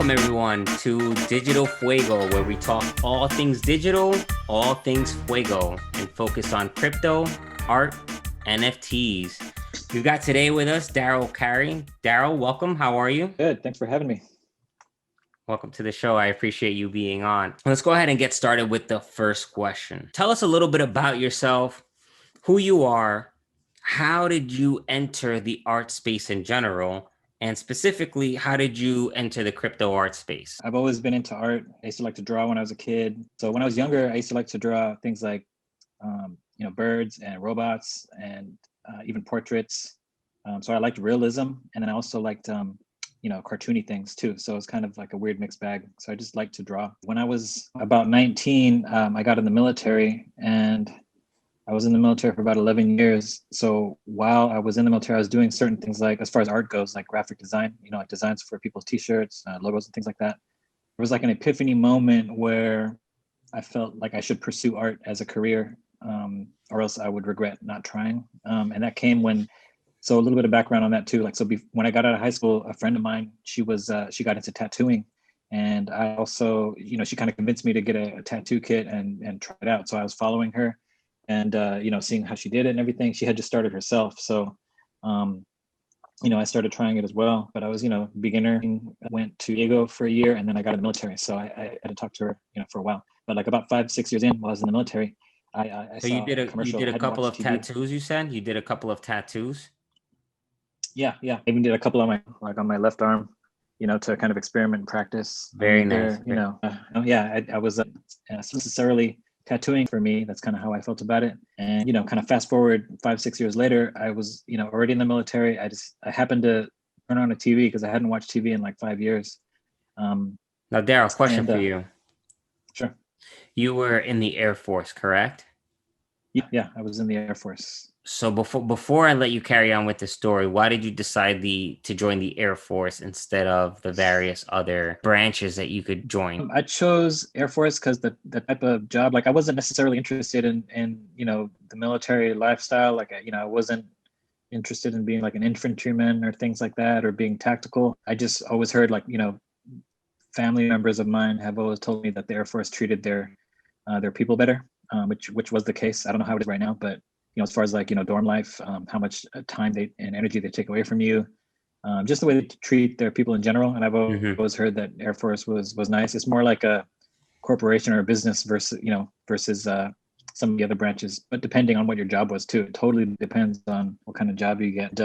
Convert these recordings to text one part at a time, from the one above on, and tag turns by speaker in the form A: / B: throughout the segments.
A: Welcome everyone to Digital Fuego, where we talk all things digital, all things Fuego, and focus on crypto, art, NFTs. We've got today with us Darel Carey. Darel, welcome. How are you?
B: Good. Thanks for having me.
A: Welcome to the show. I appreciate you being on. Let's go ahead and get started with the first question. Tell us a little bit about yourself, who you are, how did you enter the art space in general, and specifically, how did you enter the crypto art space?
B: I've always been into art. I used to like to draw when I was a kid. So when I was younger, I used to like to draw things like, birds and robots and even portraits. So I liked realism, and then I also liked, cartoony things too. So it's kind of like a weird mixed bag. So I just like to draw. When I was about 19, I got in the military, and I was in the military for about 11 years. So while I was in the military, I was doing certain things like, as far as art goes, like graphic design, like designs for people's t-shirts, logos and things like that. It was like an epiphany moment where I felt like I should pursue art as a career, or else I would regret not trying. And that came when, so a little bit of background on that too. Like, when I got out of high school, a friend of mine, she got into tattooing. And I also, she kind of convinced me to get a tattoo kit and try it out. So I was following her and, seeing how she did it and everything. She had just started herself. So, I started trying it as well, but I was, beginner. Went to Fuego for a year, and then I got in the military. So I had to talk to her, for a while. But like about 5-6 years in, while I was in the military, I
A: So
B: saw
A: you did
B: a commercial.
A: a
B: I hadn't
A: couple of
B: watched TV.
A: tattoos, you said? You did a couple of tattoos?
B: Yeah. I even did a couple on my left arm, to kind of experiment and practice.
A: Very nice.
B: I was necessarily tattooing for me. That's kind of how I felt about it. And, kind of fast forward 5-6 years later, I was, already in the military. I happened to turn on a TV because I hadn't watched TV in like 5 years.
A: Now, Darel, question for you.
B: Sure.
A: You were in the Air Force, correct?
B: Yeah, I was in the Air Force.
A: So before I let you carry on with the story, why did you decide to join the Air Force instead of the various other branches that you could join?
B: I chose Air Force because the type of job, like I wasn't necessarily interested in the military lifestyle. Like I wasn't interested in being like an infantryman or things like that, or being tactical. I just always heard family members of mine have always told me that the Air Force treated their people better, which was the case. I don't know how it is right now, but as far as dorm life, how much time and energy they take away from you, just the way they treat their people in general. And I've always heard that Air Force was nice. It's more like a corporation or a business versus some of the other branches, but depending on what your job was too. It totally depends on what kind of job you get.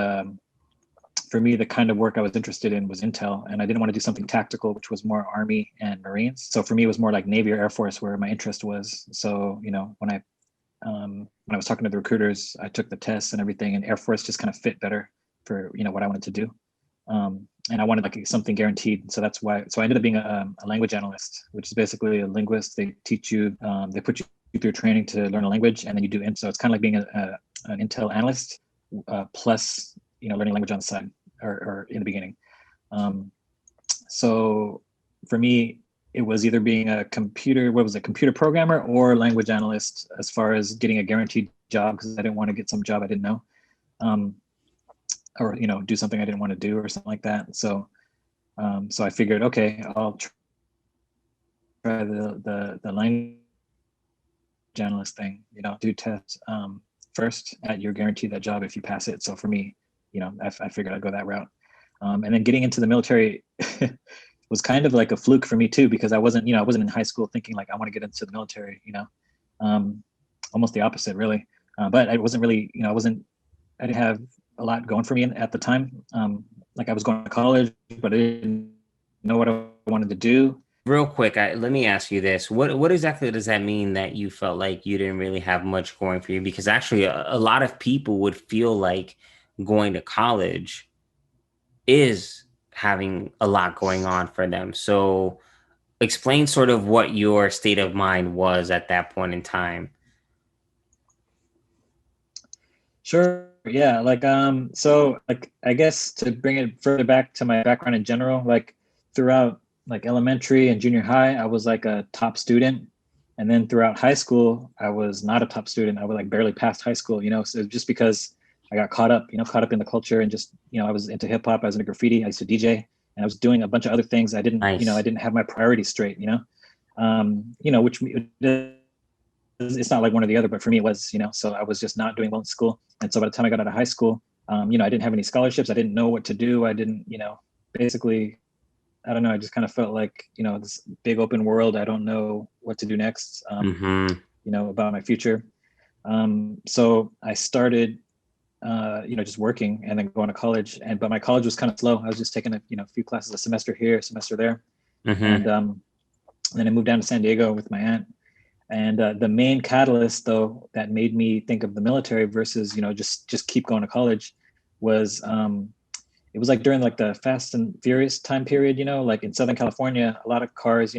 B: For me, the kind of work I was interested in was intel, and I didn't want to do something tactical, which was more Army and Marines. So for me, it was more like Navy or Air Force where my interest was. So, when I was talking to the recruiters, I took the tests and everything, and Air Force just kind of fit better for, what I wanted to do. And I wanted like something guaranteed. So that's why, I ended up being a language analyst, which is basically a linguist. They teach you, they put you through training to learn a language, and then you do. And so it's kind of like being an intel analyst plus, learning language on the side or in the beginning. So for me, it was either being a computer programmer or language analyst, as far as getting a guaranteed job, because I didn't want to get some job I didn't know, or do something I didn't want to do or something like that. So I figured, okay, I'll try the language analyst thing. Do tests first, you're guaranteed that job if you pass it. So for me, I figured I'd go that route. And then getting into the military was kind of like a fluke for me too, because I wasn't in high school thinking like I want to get into the military, almost the opposite really. But I wasn't really, I didn't have a lot going for me at the time. Like I was going to college, but I didn't know what I wanted to do.
A: Real quick, let me ask you this. What exactly does that mean that you felt like you didn't really have much going for you? Because actually a lot of people would feel like going to college is having a lot going on for them. So explain sort of what your state of mind was at that point in time.
B: Sure. Yeah. So I guess to bring it further back to my background in general, like throughout like elementary and junior high, I was like a top student. And then throughout high school, I was not a top student. I was like barely passed high school, so just because I got caught up in the culture, and just, I was into hip hop, I was into graffiti, I used to DJ, and I was doing a bunch of other things. I
A: Nice.
B: didn't have my priorities straight, which it's not like one or the other, but for me it was, so I was just not doing well in school. And so by the time I got out of high school, I didn't have any scholarships. I didn't know what to do. I didn't, basically, I don't know. I just kind of felt like, this big open world. I don't know what to do next,
A: Mm-hmm.
B: about my future. So I started, just working and then going to college. But my college was kind of slow. I was just taking a few classes a semester here, a semester there.
A: Mm-hmm.
B: And then I moved down to San Diego with my aunt. And the main catalyst, though, that made me think of the military versus, just keep going to college was it was like during like the Fast and Furious time period, like in Southern California, a lot of cars,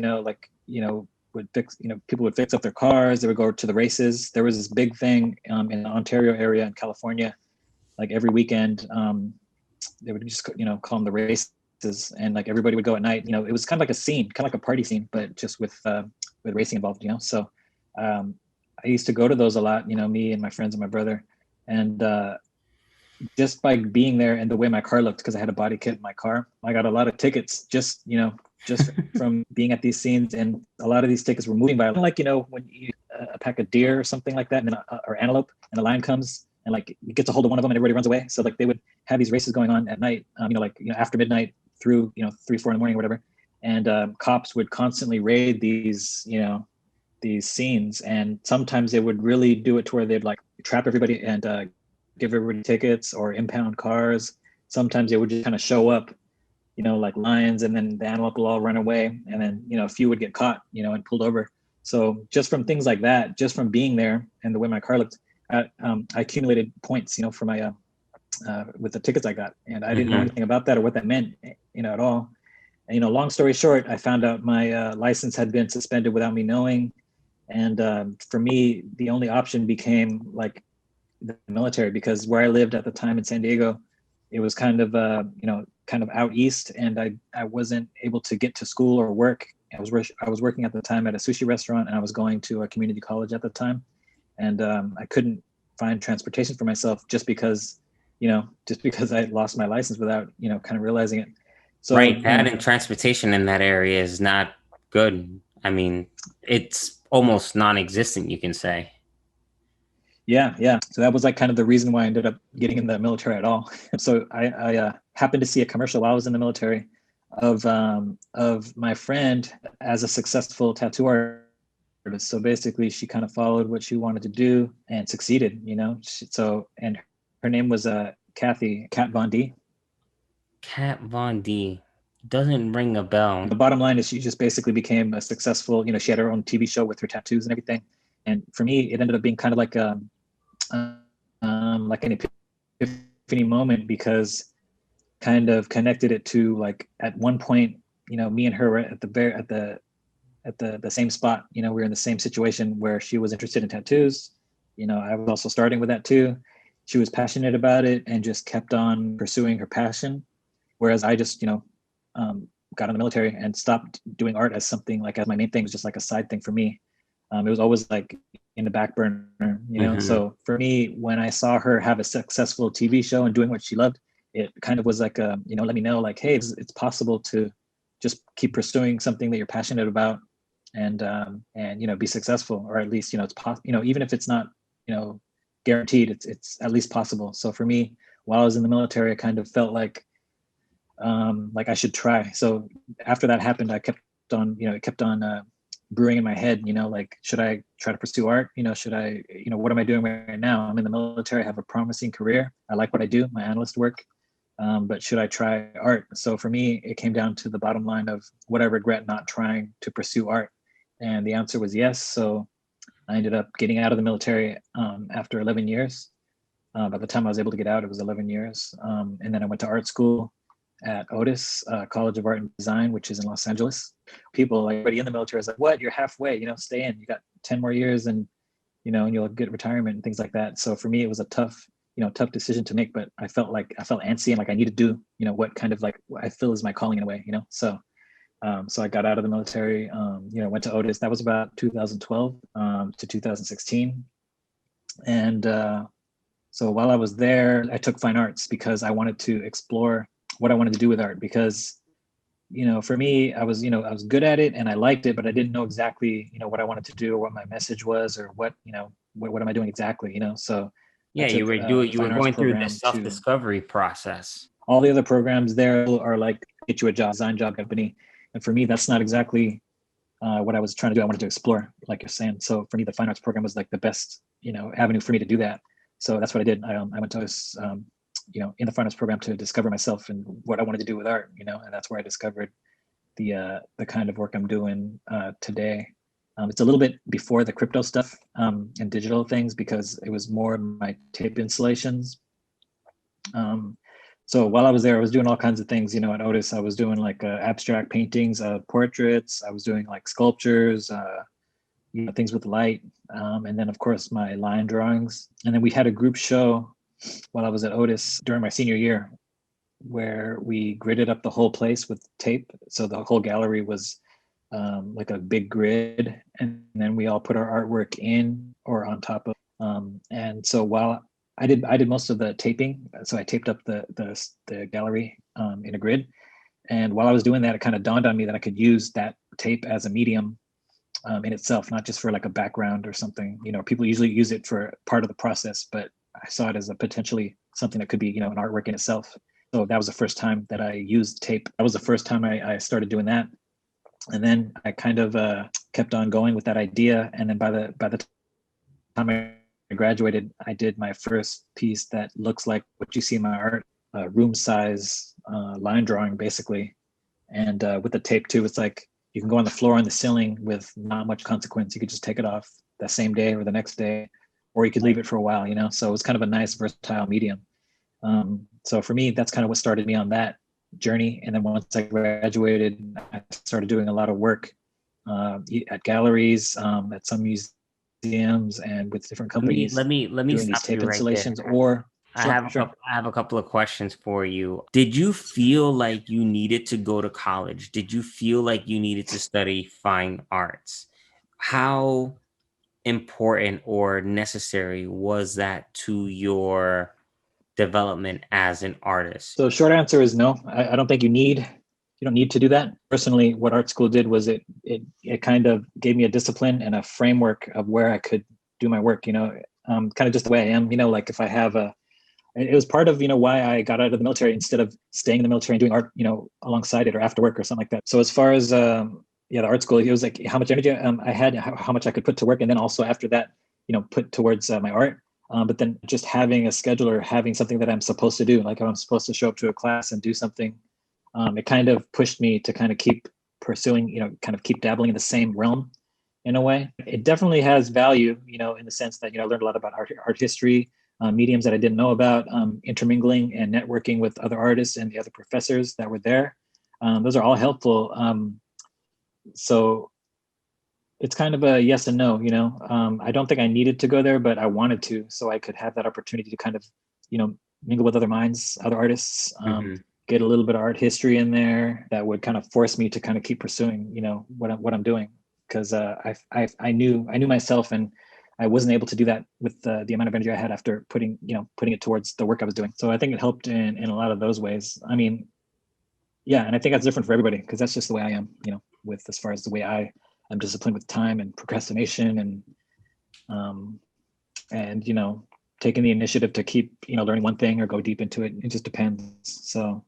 B: would fix, people would fix up their cars. They would go to the races. There was this big thing in the Ontario area in California, like every weekend, they would just, call them the races, and like everybody would go at night. It was kind of like a scene, kind of like a party scene, but just with racing involved. So I used to go to those a lot. Me and my friends and my brother, and just by being there and the way my car looked, because I had a body kit in my car, I got a lot of tickets just from being at these scenes. And a lot of these tickets were moving by, like, when you a pack of deer or something like that, and then or antelope, and a lion comes and like you get a hold of one of them and everybody runs away. So like they would have these races going on at night, after midnight through 3-4 in the morning or whatever. And cops would constantly raid these scenes, and sometimes they would really do it to where they'd like trap everybody and give everybody tickets or impound cars. Sometimes they would just kind of show up, like lions, and then the antelope will all run away, and then a few would get caught, and pulled over. So just from things like that, just from being there and the way my car looked, I accumulated points, for my with the tickets I got, and I didn't know
A: Mm-hmm.
B: anything about that or what that meant, at all. And, long story short, I found out my license had been suspended without me knowing. And for me, the only option became like the military, because where I lived at the time in San Diego, it was kind of kind of out east, and I wasn't able to get to school or work. I was working at the time at a sushi restaurant, and I was going to a community college at the time, and I couldn't find transportation for myself just because I lost my license without kind of realizing it. So
A: Right. That and transportation in that area is not good. I mean, it's almost non-existent, you can say.
B: yeah. So that was like kind of the reason why I ended up getting in the military at all. So I happened to see a commercial while I was in the military of my friend as a successful tattoo artist. So basically, she kind of followed what she wanted to do and succeeded. And her name was Kat Von D.
A: Kat Von D doesn't ring a bell.
B: The bottom line is she just basically became a successful. She had her own TV show with her tattoos and everything. And for me, it ended up being kind of like an epiphany moment, because kind of connected it to, like, at one point, me and her were at the same spot. We were in the same situation where she was interested in tattoos. I was also starting with that too. She was passionate about it and just kept on pursuing her passion, whereas I just got in the military and stopped doing art as something, like, as my main thing. It was just like a side thing for me. It was always like in the back burner.
A: Hmm.
B: So for me, when I saw her have a successful TV show and doing what she loved, it kind of was like let me know, like, hey, it's possible to just keep pursuing something that you're passionate about, and be successful, or at least it's possible. Even if it's not guaranteed, it's at least possible. So for me, while I was in the military, I kind of felt like I should try. So after that happened, I kept on, it kept on brewing in my head, like, should I try to pursue art? Should I, what am I doing right now? I'm in the military, I have a promising career. I like what I do, my analyst work. But should I try art? So for me, it came down to the bottom line of, would I regret not trying to pursue art? And the answer was yes. So I ended up getting out of the military after 11 years. By the time I was able to get out, it was 11 years. And then I went to art school at Otis College of Art and Design, which is in Los Angeles. People, like, everybody in the military is like, what? You're halfway, stay in. You got 10 more years, and you'll get retirement and things like that. So for me, it was a tough decision to make, but I felt antsy, and like I need to do, what kind of, like, what I feel is my calling in a way. So I got out of the military, went to Otis. That was about 2012 to 2016. And so while I was there, I took fine arts because I wanted to explore what I wanted to do with art, because for me, I was good at it and I liked it, but I didn't know exactly, what I wanted to do or what my message was or what am I doing exactly, So I
A: Yeah,
B: took a
A: you were
B: fine arts
A: going through the
B: program to
A: self-discovery process.
B: all the other programs there are like get you a job, design job company. And for me, that's not exactly what I was trying to do. I wanted to explore, like you're saying. So for me, the fine arts program was like the best, avenue for me to do that. So that's what I did. I went to this, in the fine arts program to discover myself and what I wanted to do with art, and that's where I discovered the kind of work I'm doing today. It's a little bit before the crypto stuff and digital things because it was more my tape installations. Um, so while I was there, I was doing all kinds of things. At Otis, I was doing like abstract paintings, portraits. I was doing like sculptures, things with light, and then of course my line drawings. And then we had a group show while I was at Otis during my senior year, where we gridded up the whole place with tape. So the whole gallery was like a big grid, and then we all put our artwork in or on top of. And so while I did most of the taping, so I taped up the gallery in a grid. And while I was doing that, it kind of dawned on me that I could use that tape as a medium in itself, not just for like a background or something. People usually use it for part of the process, but I saw it as a potentially something that could be, an artwork in itself. So that was the first time that I used tape. That was the first time I started doing that. And then I kind of kept on going with that idea. And then by the time I graduated, I did my first piece that looks like what you see in my art, room size line drawing, basically. And with the tape too, it's like you can go on the floor on the ceiling with not much consequence. You could just take it off the same day or the next day, or you could leave it for a while. So it was kind of a nice versatile medium. So for me, that's kind of what started me on that journey. And then once I graduated, I started doing a lot of work at galleries, at some museums, and with different companies
A: Let me
B: doing these
A: stop you
B: tape
A: right there.
B: installations. Or sure, sure.
A: I have a couple of questions for you. Did you feel like you needed to go to college? Did you feel like you needed to study fine arts? How important or necessary was that to your development as an artist?
B: So short answer is no. I don't think you don't need to do that. Personally, what art school did was it kind of gave me a discipline and a framework of where I could do my work. Kind of just the way I am. Like if I have a, it was part of why I got out of the military instead of staying in the military and doing art alongside it or after work or something like that. So as far as yeah, the art school, it was like how much energy I had, how much I could put to work, and then also after that, put towards my art. But then just having a schedule or having something that I'm supposed to do, like I'm supposed to show up to a class and do something, it kind of pushed me to kind of keep pursuing, kind of keep dabbling in the same realm in a way. It definitely has value, in the sense that, I learned a lot about art history, mediums that I didn't know about, intermingling and networking with other artists and the other professors that were there. Those are all helpful. So it's kind of a yes and no. I don't think I needed to go there, but I wanted to, so I could have that opportunity to kind of, mingle with other minds, other artists,
A: Hmm.
B: get a little bit of art history in there that would kind of force me to kind of keep pursuing, what I'm doing. Because I knew myself, and I wasn't able to do that with the amount of energy I had after putting it towards the work I was doing. So I think it helped in a lot of those ways. I mean, yeah, and I think that's different for everybody because that's just the way I am, with as far as the way I am disciplined with time and procrastination um and taking the initiative to keep learning one thing or go deep into it. It just depends. So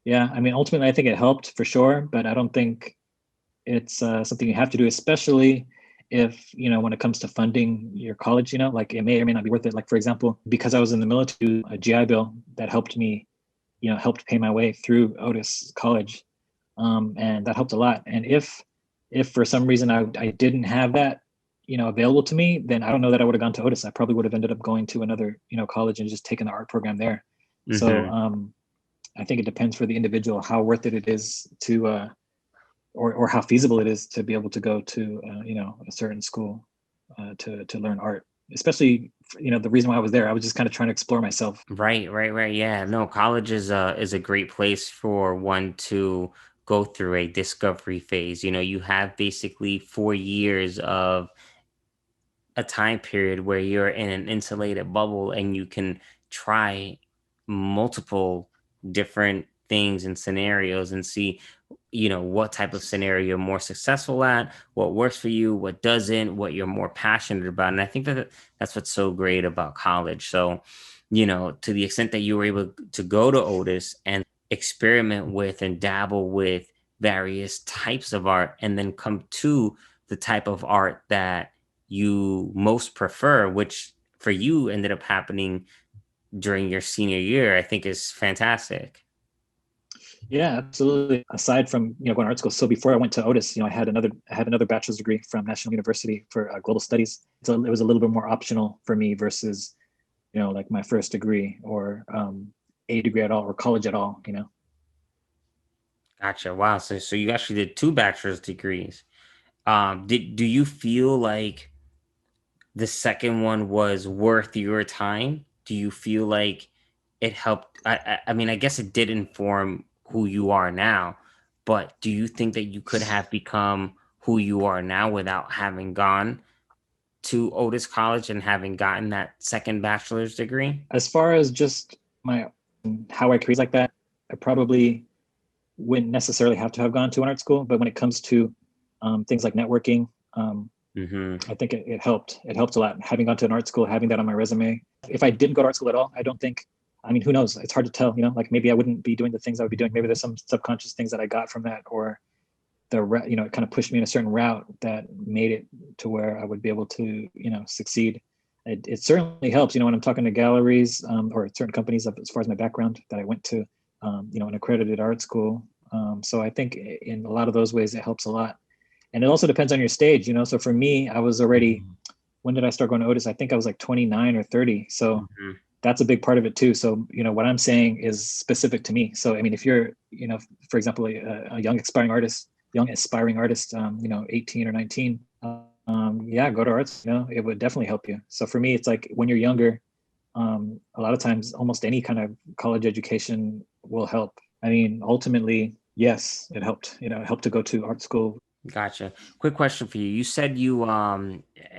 B: yeah, I mean, ultimately, I think it helped for sure, but I don't think it's something you have to do, especially if when it comes to funding your college. Like it may or may not be worth it. Like for example, because I was in the military, a GI Bill that helped me, helped pay my way through Otis College, and that helped a lot. And if for some reason I didn't have that available to me, then I don't know that I would have gone to Otis. I probably would have ended up going to another college and just taken the art program there. So
A: Hmm.
B: I think it depends for the individual how worth it is to or how feasible it is to be able to go to a certain school to learn art. Especially the reason why I was there, I was just kind of trying to explore myself.
A: Right, right, right. Yeah, no, college is a great place for one to go through a discovery phase. You have basically 4 years of a time period where you're in an insulated bubble and you can try multiple different things and scenarios and see what type of scenario you're more successful at, what works for you, what doesn't, what you're more passionate about. And I think that that's what's so great about college. So, to the extent that you were able to go to Otis and experiment with and dabble with various types of art and then come to the type of art that you most prefer, which for you ended up happening during your senior year, I think is fantastic.
B: Yeah, absolutely. Aside from going to art school, so before I went to Otis, I had another bachelor's degree from National University for global studies. So it was a little bit more optional for me versus like my first degree or a degree at all or college at all.
A: Gotcha. Wow. So you actually did two bachelor's degrees. Do you feel like the second one was worth your time? Do you feel like it helped? I mean, I guess it did inform who you are now, but do you think that you could have become who you are now without having gone to Otis College and having gotten that second bachelor's degree?
B: As far as just my how I create like that, I probably wouldn't necessarily have to have gone to an art school. But when it comes to things like networking,
A: Hmm.
B: I think it helped. It helped a lot having gone to an art school, having that on my resume. If I didn't go to art school at all, I don't think. I mean, who knows? It's hard to tell. Like maybe I wouldn't be doing the things I would be doing. Maybe there's some subconscious things that I got from that, or it kind of pushed me in a certain route that made it to where I would be able to succeed. It certainly helps. When I'm talking to galleries or certain companies, as far as my background that I went to, an accredited art school. So I think in a lot of those ways it helps a lot. And it also depends on your stage. So for me, I was already, when did I start going to Otis? I think I was like 29 or 30. So
A: Hmm.
B: that's a big part of it too. So, what I'm saying is specific to me. So, I mean, if you're, for example, a young aspiring artist, 18 or 19, yeah, go to arts, it would definitely help you. So for me, it's like when you're younger, a lot of times almost any kind of college education will help. I mean, ultimately, yes, it helped, it helped to go to art school.
A: Gotcha. Quick question for you. You said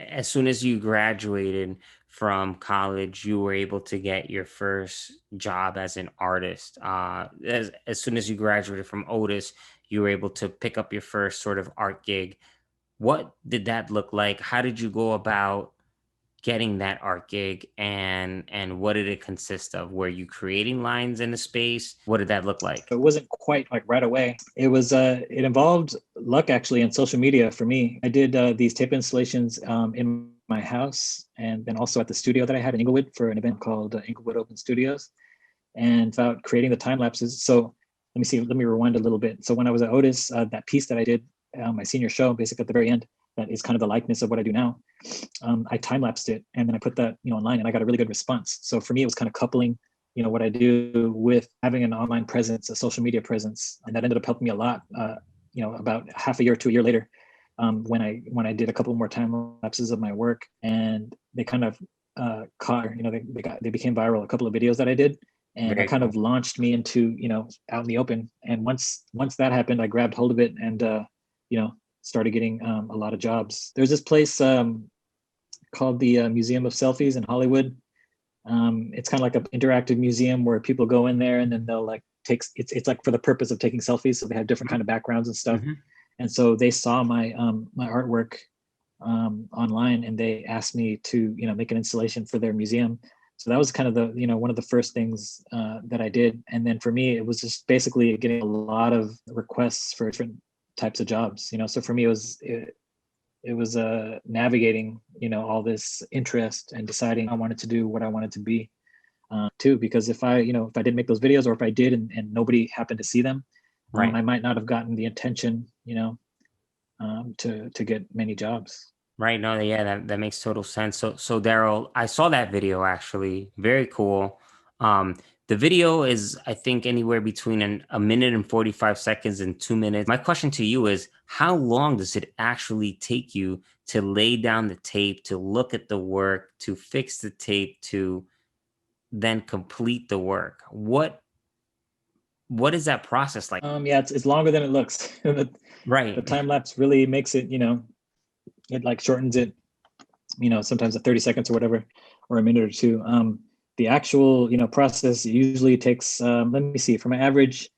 A: as soon as you graduated from college, you were able to get your first job as an artist. As soon as you graduated from Otis, you were able to pick up your first sort of art gig. What did that look like? How did you go about getting that art gig, and what did it consist of? Were you creating lines in the space? What did that look like?
B: It wasn't quite like right away. It involved luck actually and social media for me. I did these tape installations in my house and then also at the studio that I had in Inglewood for an event called Inglewood Open Studios, and about creating the time lapses. So let me rewind a little bit. So when I was at Otis, that piece that I did, my senior show, basically at the very end, that is kind of the likeness of what I do now. I time lapsed it and then I put that online, and I got a really good response. So for me, it was kind of coupling what I do with having an online presence, a social media presence, and that ended up helping me a lot. About half a year to a year later, when I did a couple more time lapses of my work, and they kind of caught, they became viral. A couple of videos that I did, and that
A: Very
B: kind
A: cool.
B: of launched me into out in the open. And once that happened, I grabbed hold of it and you know started getting a lot of jobs. There's this place called the Museum of Selfies in Hollywood. It's kind of like an interactive museum where people go in there and then they'll like take it's like for the purpose of taking selfies. So they have different kind of backgrounds and stuff.
A: Hmm.
B: And so they saw my artwork online, and they asked me to make an installation for their museum. So that was kind of the one of the first things that I did. And then for me, it was just basically getting a lot of requests for different types of jobs. So for me, it was navigating all this interest and deciding I wanted to do what I wanted to be too. Because if I didn't make those videos, or if I did and nobody happened to see them,
A: Right.
B: I might not have gotten the attention to get many jobs.
A: Right. No, yeah, that makes total sense. So Daryl, I saw that video actually. Very cool. Um, the video is, I think, anywhere between a minute and 45 seconds and 2 minutes. My question to you is, how long does it actually take you to lay down the tape, to look at the work, to fix the tape, to then complete the work? What is that process like?
B: Yeah, it's longer than it looks. The
A: Right.
B: time lapse really makes it, it like shortens it, sometimes at 30 seconds or whatever, or a minute or two. The actual, process usually takes, let me see, from an average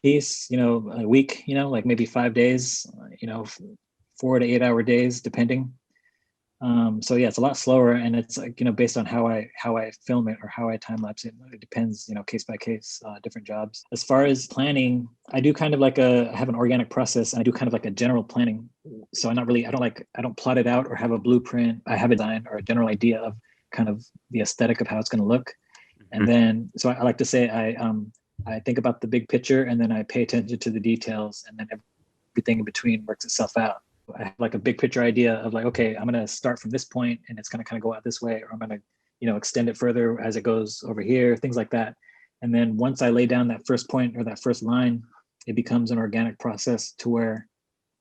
B: piece, a week, like maybe 5 days, 4 to 8 hour days, depending. So yeah, it's a lot slower, and it's like, based on how I film it or how I time lapse it. It depends, case by case, different jobs. As far as planning, I do kind of like I have an organic process, and I do kind of like a general planning. So I don't plot it out or have a blueprint. I have a design or a general idea of kind of the aesthetic of how it's going to look. And
A: Mhm.
B: then, so I like to say I think about the big picture, and then I pay attention to the details, and then everything in between works itself out. I have like a big picture idea of like, okay, I'm going to start from this point and it's going to kind of go out this way, or I'm going to, extend it further as it goes over here, things like that. And then once I lay down that first point or that first line, it becomes an organic process to where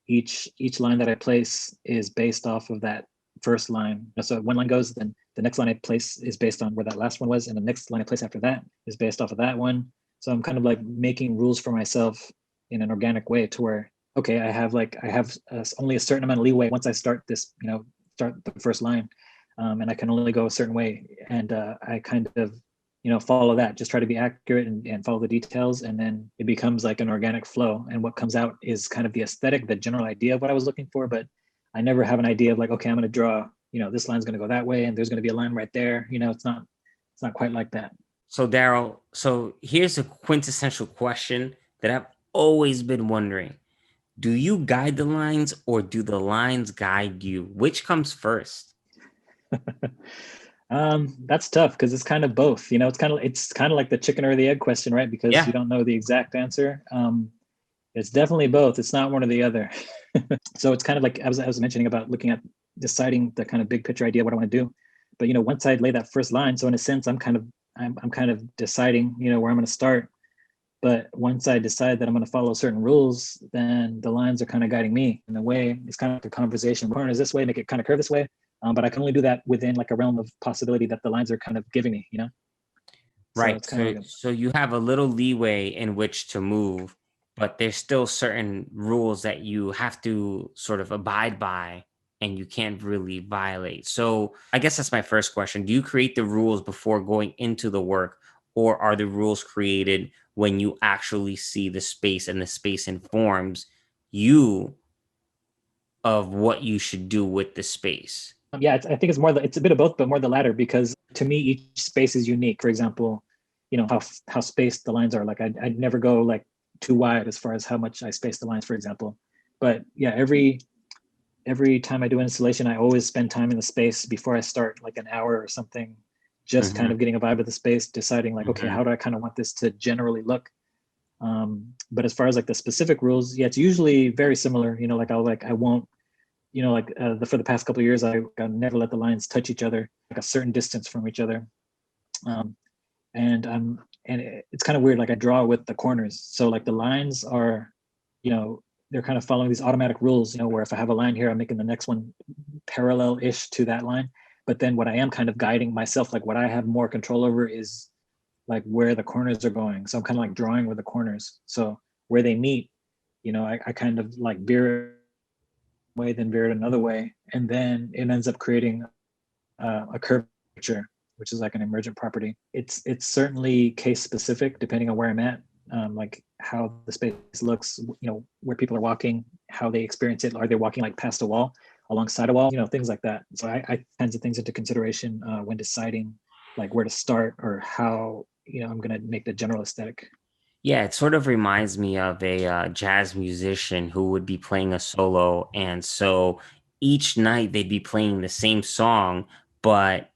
B: each line that I place is based off of that first line. So one line goes, then the next line I place is based on where that last one was, and the next line I place after that is based off of that one. So I'm kind of like making rules for myself in an organic way to where, okay, I have only a certain amount of leeway once I start this, start the first line, and I can only go a certain way, and I kind of follow that, just try to be accurate and follow the details, and then it becomes like an organic flow, and what comes out is kind of the aesthetic, the general idea of what I was looking for. But I never have an idea of like, okay, I'm going to draw, this line's going to go that way and there's going to be a line right there. It's not quite like that.
A: So Darel, so here's a quintessential question that I've always been wondering. Do you guide the lines or do the lines guide you? Which comes first?
B: That's tough because it's kind of both. It's kind of like the chicken or the egg question, right? Because you
A: Yeah.
B: don't know the exact answer. It's definitely both. It's not one or the other. So it's kind of like I was mentioning about looking at deciding the kind of big picture idea what I want to do. But once I lay that first line, so in a sense, I'm kind of deciding where I'm going to start. But once I decide that I'm going to follow certain rules, then the lines are kind of guiding me in a way. It's kind of like a conversation. Corner is this way, make it kind of curve this way. But I can only do that within like a realm of possibility that the lines are kind of giving. So
A: Right.
B: it's kind of
A: So
B: like
A: so you have a little leeway in which to move, but there's still certain rules that you have to sort of abide by and you can't really violate. So I guess that's my first question. Do you create the rules before going into the work, or are the rules created when you actually see the space and the space informs you of what you should do with the space?
B: yeah, I think it's a bit of both, but more the latter, because to me each space is unique. For example, how spaced the lines are. Like I'd never go like too wide as far as how much I space the lines, for example. But yeah, every time I do an installation, I always spend time in the space before I start, like an hour or something, just kind
A: Hmm.
B: of getting a vibe of the space, deciding like, okay,
A: Hmm.
B: how do I kind of want this to generally look? But as far as like the specific rules, yeah, it's usually very similar. I won't, for the past couple of years, I never let the lines touch each other, like a certain distance from each other. Um, and it's kind of weird. Like I draw with the corners, so like the lines are, you know, they're kind of following these automatic rules. Where if I have a line here, I'm making the next one parallel-ish to that line. But then what I am kind of guiding myself, like what I have more control over is like where the corners are going. So I'm kind of like drawing with the corners. So where they meet, I kind of like veer way, then veer it another way, and then it ends up creating a curvature, which is like an emergent property. It's certainly case specific depending on where I'm at, like how the space looks, where people are walking, how they experience it. Are they walking like past a wall, alongside a wall, things like that. So I kinds of things into consideration when deciding like where to start or how I'm gonna make the general aesthetic.
A: Yeah, it sort of reminds me of a jazz musician who would be playing a solo. And so each night they'd be playing the same song, but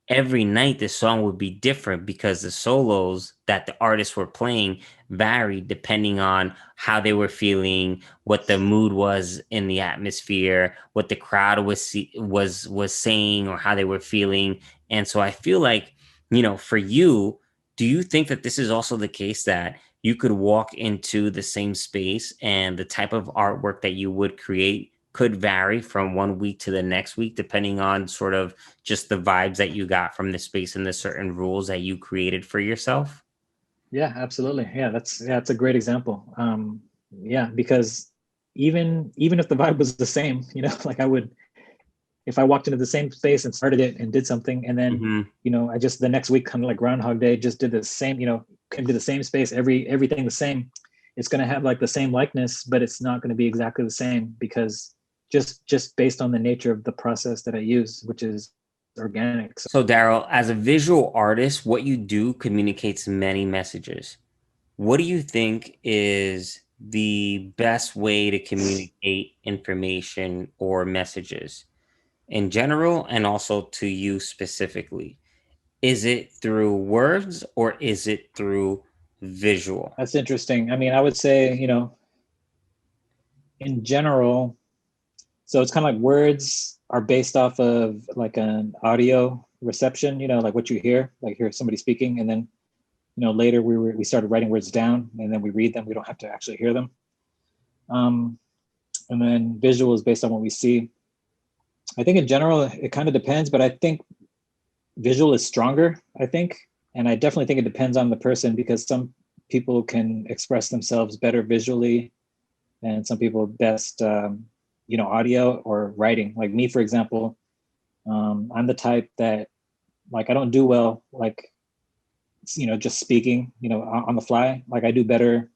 A: every night the song would be different because the solos that the artists were playing varied depending on how they were feeling, what the mood was in the atmosphere, what the crowd was saying, or how they were feeling. And so I feel like, for you, do you think that this is also the case that you could walk into the same space and the type of artwork that you would create could vary from one week to the next week, depending on sort of just the vibes that you got from the space and the certain rules that you created for yourself?
B: Yeah, absolutely. That's a great example. Yeah, because even if the vibe was the same, like I would, if I walked into the same space and started it and did something, and then
A: Hmm.
B: I just the next week, kind of like Groundhog Day, just did the same, came to the same space, everything the same. it's going to have like the same likeness, but it's not going to be exactly the same because just based on the nature of the process that I use, which is organic. So
A: So, Darel, as a visual artist, what you do communicates many messages. What do you think is the best way to communicate information or messages in general and also to you specifically? Is it through words or is it through visual?
B: that's interesting. I mean, I would say, in general, so it's kind of like words are based off of like an audio reception, like what you hear, like hear somebody speaking, and then later we started writing words down, and then we read them. We don't have to actually hear them. Um, and then visual is based on what we see. I think in general it kind of depends, but I think visual is stronger. I think, and I definitely think it depends on the person because some people can express themselves better visually, and some people best, audio or writing. Like me, for example, I'm the type that like I don't do well like just speaking on the fly. Like I do better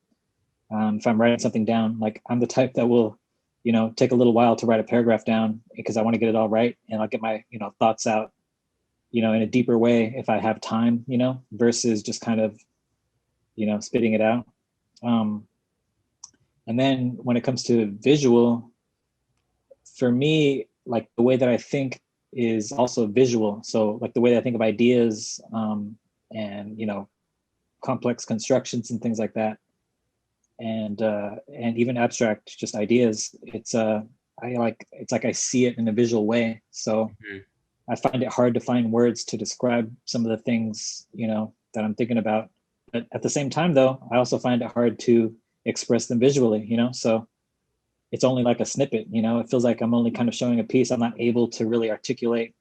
B: if I'm writing something down. Like I'm the type that will take a little while to write a paragraph down because I want to get it all right, and I'll get my thoughts out in a deeper way if I have time, versus just kind of spitting it out. um, and then when it comes to visual, for me, like the way that I think is also visual. So like the way that I think of ideas, and complex constructions and things like that, and even abstract just ideas. It's like I see it in a visual way. So
A: Mhm.
B: I find it hard to find words to describe some of the things that I'm thinking about. But at the same time, though, I also find it hard to express them visually. So it's only like a snippet. It feels like I'm only kind of showing a piece. I'm not able to really articulate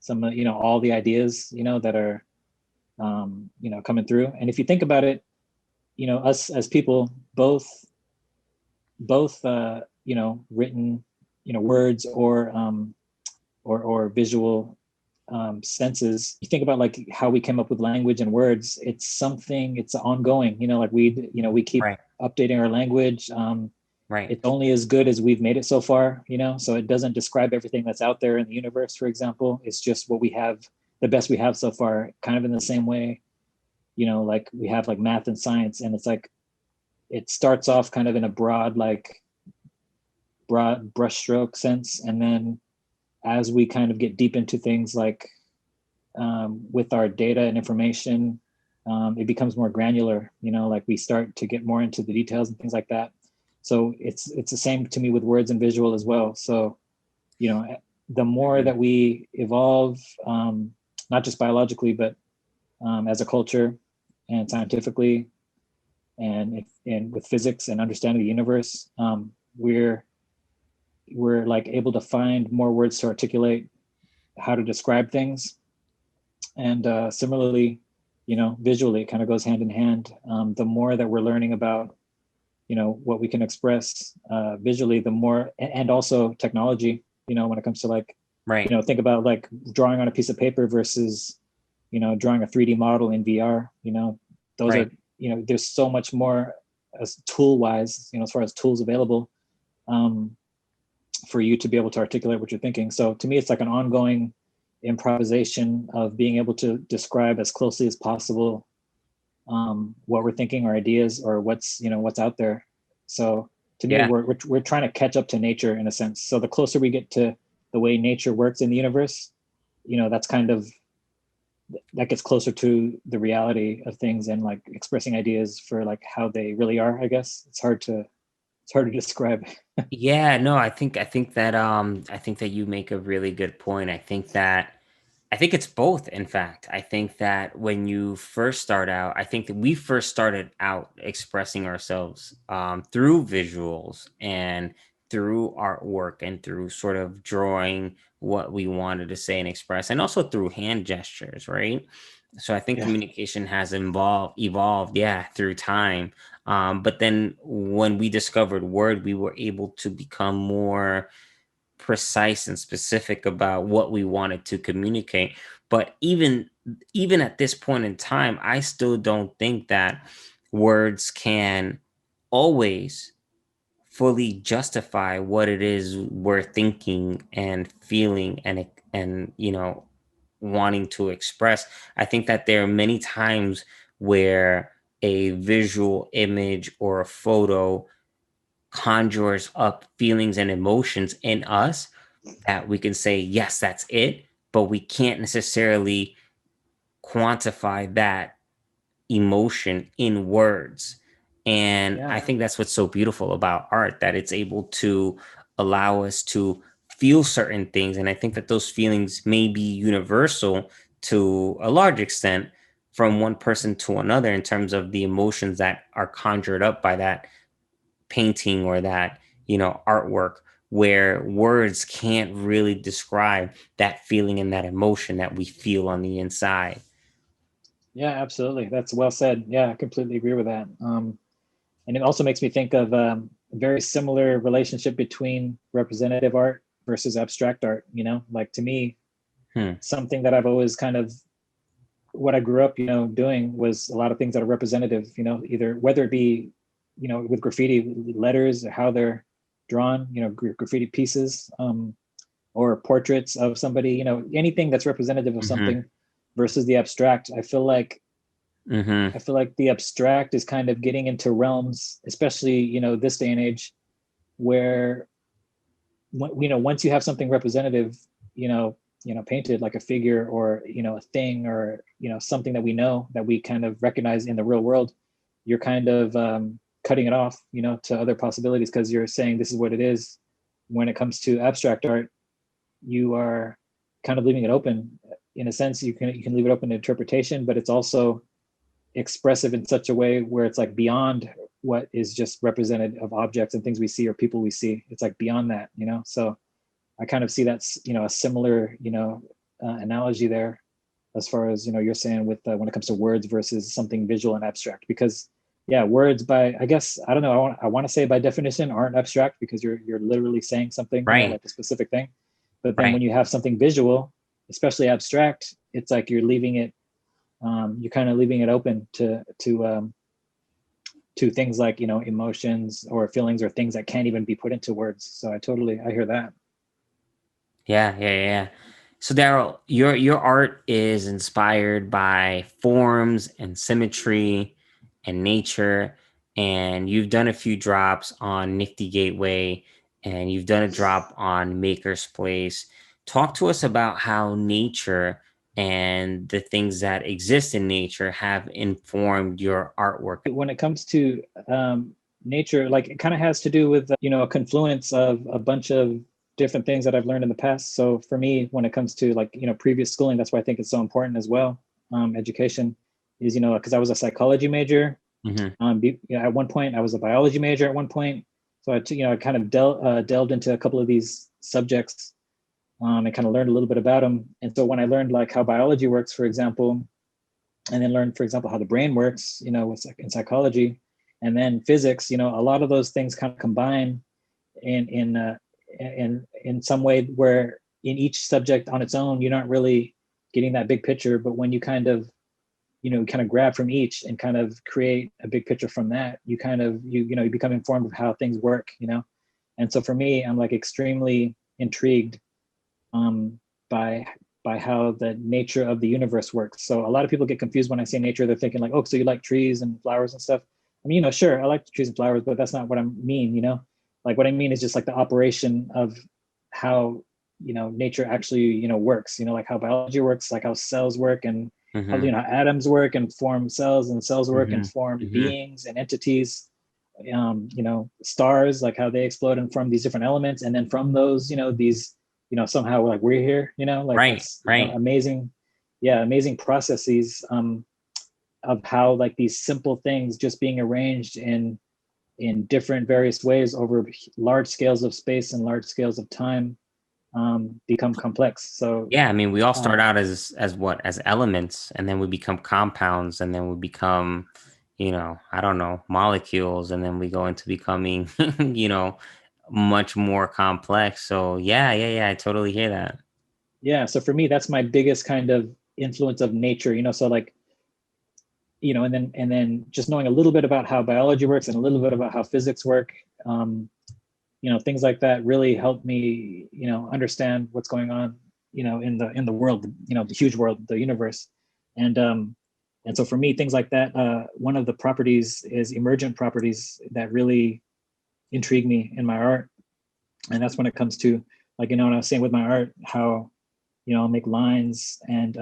B: some all the ideas that are coming through. And if you think about it, us as people, both written words or visual senses. You think about like how we came up with language and words. It's ongoing. Like we keep
A: Right,
B: updating our language.
A: right.
B: It's only as good as we've made it so far. So it doesn't describe everything that's out there in the universe. For example, it's just what we have, the best we have so far. Kind of in the same way, like we have like math and science, and it's like it starts off kind of in a broad brushstroke sense, and then as we kind of get deep into things like with our data and information, it becomes more granular. Like we start to get more into the details and things like that. So it's the same to me with words and visual as well. So the more
A: Mhm.
B: that we evolve, not just biologically, but as a culture and scientifically, and with physics and understanding the universe, we're like able to find more words to articulate how to describe things. And similarly, visually, it kind of goes hand in hand. The more that we're learning about, what we can express visually, the more, and also technology, when it comes to like,
A: Right,
B: think about like drawing on a piece of paper versus, drawing a 3D model in VR, those
A: right.
B: are, there's so much more as tool wise, as far as tools available, um, for you to be able to articulate what you're thinking. So to me, it's like an ongoing improvisation of being able to describe as closely as possible what we're thinking or ideas or what's out there. So to me,
A: Yeah.
B: we're trying to catch up to nature in a sense. So the closer we get to the way nature works in the universe, that's kind of that gets closer to the reality of things and like expressing ideas for like how they really are. I guess it's hard to describe.
A: Yeah, no, I think that you make a really good point. I think it's both, in fact. I think that when you first start out, I think that we first started out expressing ourselves through visuals and through artwork and through sort of drawing what we wanted to say and express, and also through hand gestures, right? So I think
B: Yeah.
A: communication has evolved, yeah, through time. But then when we discovered word, we were able to become more precise and specific about what we wanted to communicate. But even at this point in time, I still don't think that words can always fully justify what it is we're thinking and feeling and wanting to express. I think that there are many times where a visual image or a photo conjures up feelings and emotions in us that we can say, yes, that's it, but we can't necessarily quantify that emotion in words. And
B: Yeah.
A: I think that's what's so beautiful about art, that it's able to allow us to feel certain things. And I think that those feelings may be universal to a large extent from one person to another in terms of the emotions that are conjured up by that painting or that, artwork, where words can't really describe that feeling and that emotion that we feel on the inside.
B: Yeah, absolutely. That's well said. Yeah, I completely agree with that. And it also makes me think of a very similar relationship between representative art versus abstract art. Like to me,
A: Hmm.
B: something that I've always kind of what I grew up, doing was a lot of things that are representative. Either whether it be, with graffiti letters or how they're drawn, graffiti pieces, or portraits of somebody. Anything that's representative of
A: Mm-hmm.
B: something versus the abstract.
A: Mm-hmm.
B: I feel like the abstract is kind of getting into realms, especially this day and age, where once you have something representative, painted like a figure or a thing or something that we know that we kind of recognize in the real world, you're kind of cutting it off, to other possibilities because you're saying this is what it is. When it comes to abstract art, you are kind of leaving it open. In a sense, you can leave it open to interpretation, but it's also expressive in such a way where it's like beyond what is just represented of objects and things we see or people we see. It's like beyond that, So I kind of see that's a similar analogy there, as far as you're saying with when it comes to words versus something visual and abstract. Because yeah, words by I guess I don't know I want to say by definition aren't abstract because you're literally saying something
A: Right.
B: like a specific thing. But then
A: Right.
B: when you have something visual, especially abstract, it's like you're kind of leaving it open to things like emotions or feelings or things that can't even be put into words. So I hear that.
A: Yeah, yeah, yeah. So Darel, your art is inspired by forms and symmetry and nature, and you've done a few drops on Nifty Gateway, and you've done a drop on Maker's Place. Talk to us about how nature and the things that exist in nature have informed your artwork.
B: When it comes to nature, like it kind of has to do with a confluence of a bunch of different things that I've learned in the past. So for me, when it comes to like previous schooling, that's why I think it's so important as well. Education is because I was a psychology major.
A: Hmm.
B: At one point, I was a biology major. At one point, so I kind of delved into a couple of these subjects and kind of learned a little bit about them. And so when I learned like how biology works, for example, and then learn, for example, how the brain works, in psychology, and then physics. A lot of those things kind of combine in some way where in each subject on its own, you're not really getting that big picture. But when you kind of grab from each and kind of create a big picture from that, you kind of you become informed of how things work. And so for me, I'm like extremely intrigued um, by how the nature of the universe works. So a lot of people get confused when I say nature. They're thinking like, oh, so you like trees and flowers and stuff. I mean, sure, I like trees and flowers, but that's not what I mean. Like what I mean is just like the operation of how nature actually works. Like how biology works, like how cells work, and how
A: Hmm.
B: atoms work and form cells, and cells work and
A: Hmm.
B: form
A: Hmm.
B: beings and entities. Stars, like how they explode and form these different elements, and then from those, these somehow like we're here, like
A: Right.
B: this
A: Right.
B: amazing, yeah, amazing processes of how like these simple things just being arranged in different various ways over large scales of space and large scales of time become complex. So
A: Yeah, I mean, we all start
B: uh,
A: out as what? As elements, and then we become compounds, and then we become, I don't know, molecules, and then we go into becoming, much more complex. So yeah, yeah, yeah, I totally hear that.
B: yeah, so for me that's my biggest kind of influence of nature. So like and then just knowing a little bit about how biology works and a little bit about how physics work, things like that really helped me, understand what's going on, in the world, the huge world, the universe. And so for me, things like that, one of the properties is emergent properties that really intrigue me in my art. And that's when it comes to, like, when I was saying with my art, how, I'll make lines and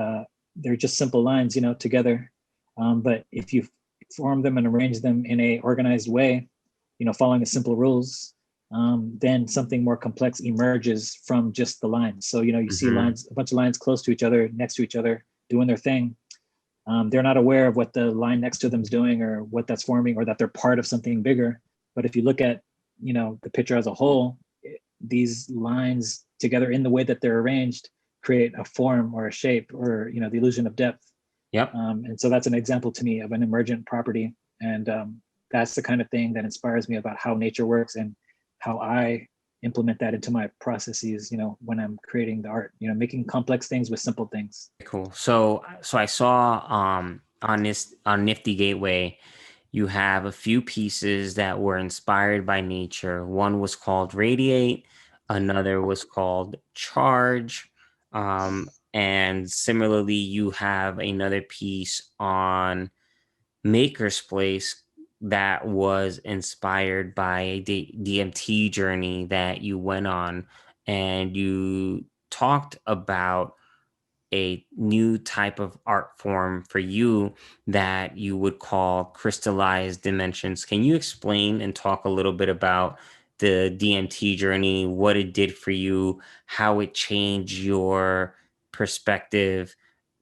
B: they're just simple lines, together. But if you form them and arrange them in a organized way, following the simple rules, then something more complex emerges from just the lines. So, you see
A: Mm-hmm.
B: lines, a bunch of lines close to each other, next to each other, doing their thing. They're not aware of what the line next to them is doing or what that's forming or that they're part of something bigger. But if you look at, the picture as a whole, these lines together in the way that they're arranged create a form or a shape or, the illusion of depth.
A: Yep.
B: And so that's an example to me of an emergent property. And that's the kind of thing that inspires me about how nature works and how I implement that into my processes, when I'm creating the art, making complex things with simple things.
A: Cool. So I saw on this on Nifty Gateway, you have a few pieces that were inspired by nature. One was called Radiate, another was called Charge, and similarly, you have another piece on Maker's Place that was inspired by a DMT journey that you went on, and you talked about a new type of art form for you that you would call crystallized dimensions. Can you explain and talk a little bit about the DMT journey, what it did for you, how it changed your perspective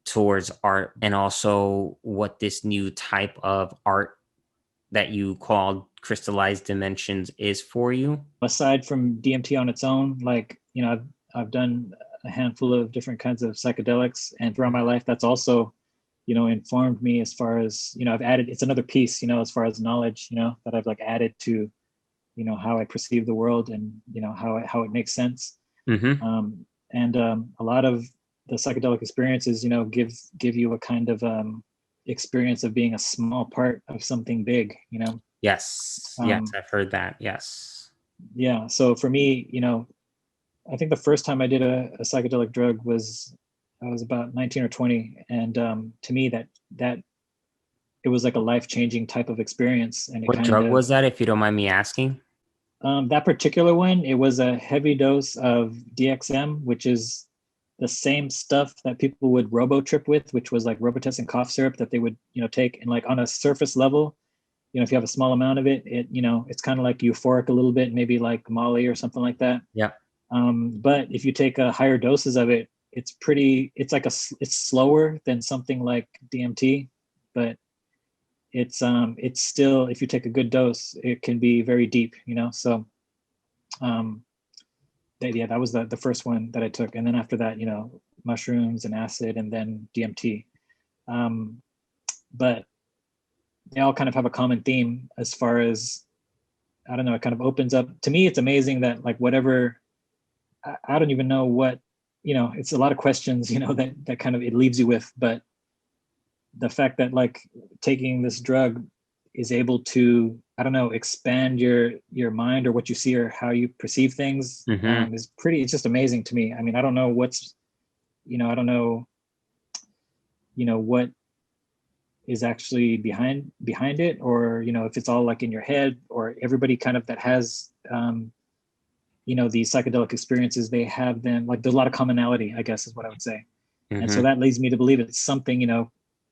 A: towards art, and also what this new type of art that you called crystallized dimensions is for you?
B: Aside from DMT on its own, like, I've done a handful of different kinds of psychedelics, and throughout my life, that's also, informed me as far as, I've added, it's another piece, as far as knowledge, that I've like added to, how I perceive the world and, how it makes sense.
A: Mm-hmm.
B: And a lot of the psychedelic experiences, give you a kind of experience of being a small part of something big,
A: Yes. Yes,
B: um,
A: I've heard that. Yes.
B: yeah. So for me, I think the first time I did a psychedelic drug was I was about 19 or 20, and to me that it was like a life changing type of experience, and it
A: What
B: kind
A: drug
B: of
A: was that, if you don't mind me asking?
B: that particular one, it was a heavy dose of DXM, which is the same stuff that people would robo trip with, which was like Robitussin cough syrup that they would take, and like on a surface level, if you have a small amount of it, it's kind of like euphoric a little bit, maybe like Molly or something like that.
A: Yeah.
B: But if you take higher doses of it, it's slower than something like DMT, but it's still, if you take a good dose, it can be very deep, So um, that was the first one that I took, and then after that, mushrooms and acid, and then DMT. Um, but they all kind of have a common theme as far as, I don't know, it kind of opens up to me. It's amazing that like whatever, I don't even know what, it's a lot of questions, that kind of it leaves you with. But the fact that like taking this drug is able to, I don't know, expand your mind or what you see or how you perceive things,
A: Mm-hmm.
B: is pretty, it's just amazing to me. I mean, I don't know what's, I don't know, what is actually behind it, or if it's all like in your head, or everybody kind of that has these psychedelic experiences, they have them, like there's a lot of commonality, I guess is what I would say. And so
A: Mm-hmm.
B: that leads me to believe it's something,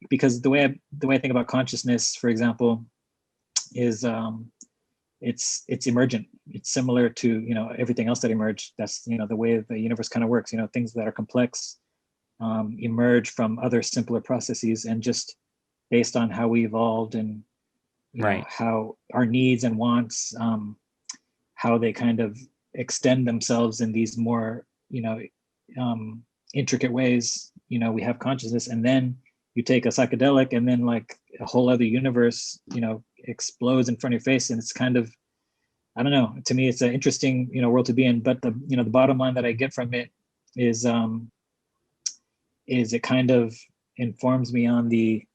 B: because the way I think about consciousness, for example, is it's emergent. It's similar to everything else that emerged. That's the way the universe kind of works. Things that are complex emerge from other simpler processes, and just based on how we evolved, and
A: Right.
B: how our needs and wants, how they kind of extend themselves in these more um, intricate ways. We have consciousness, and then you take a psychedelic, and then like a whole other universe explodes in front of your face, and it's kind of, I don't know, to me it's an interesting world to be in. But the bottom line that I get from it is it kind of informs me on the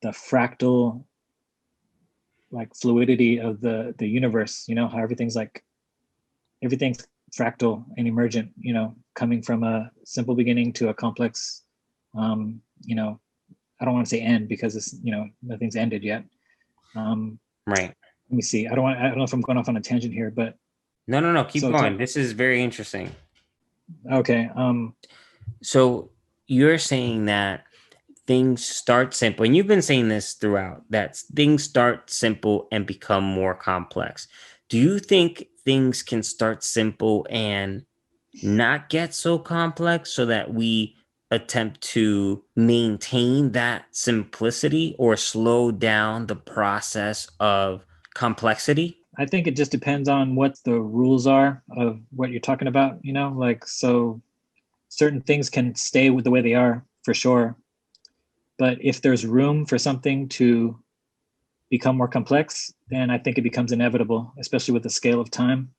B: the fractal like fluidity of the universe, you know, how everything's fractal and emergent, you know, coming from a simple beginning to a complex, you know, I don't want to say end because it's, you know, nothing's ended yet. um
A: Right.
B: Let me see, I don't know if I'm going off on a tangent here, but
A: No, no, no. Keep
B: so
A: going. This is very interesting.
B: okay.
A: So you're saying that things start simple, and you've been saying this throughout, that things start simple and become more complex. Do you think things can start simple and not get so complex so that we attempt to maintain that simplicity or slow down the process of complexity?
B: I think it just depends on what the rules are of what you're talking about, you know, like, so certain things can stay with the way they are for sure. But if there's room for something to become more complex, then I think it becomes inevitable, especially with the scale of time.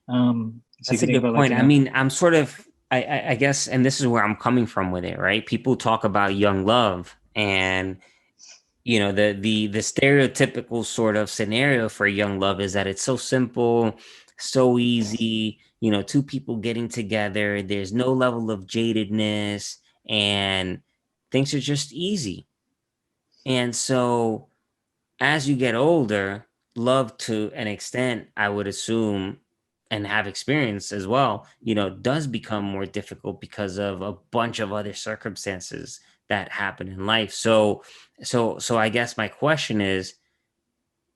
B: So you
A: That's
B: can
A: a
B: think
A: good
B: about like,
A: point.
B: you
A: I
B: know,
A: mean, I'm sort of, I guess, and this is where I'm coming from with it, right? People talk about young love, and the stereotypical sort of scenario for young love is that it's so simple, so easy. Two people getting together. There's no level of jadedness, and things are just easy. And so as you get older, love to an extent, I would assume, and have experience as well, does become more difficult because of a bunch of other circumstances that happen in life. So I guess my question is,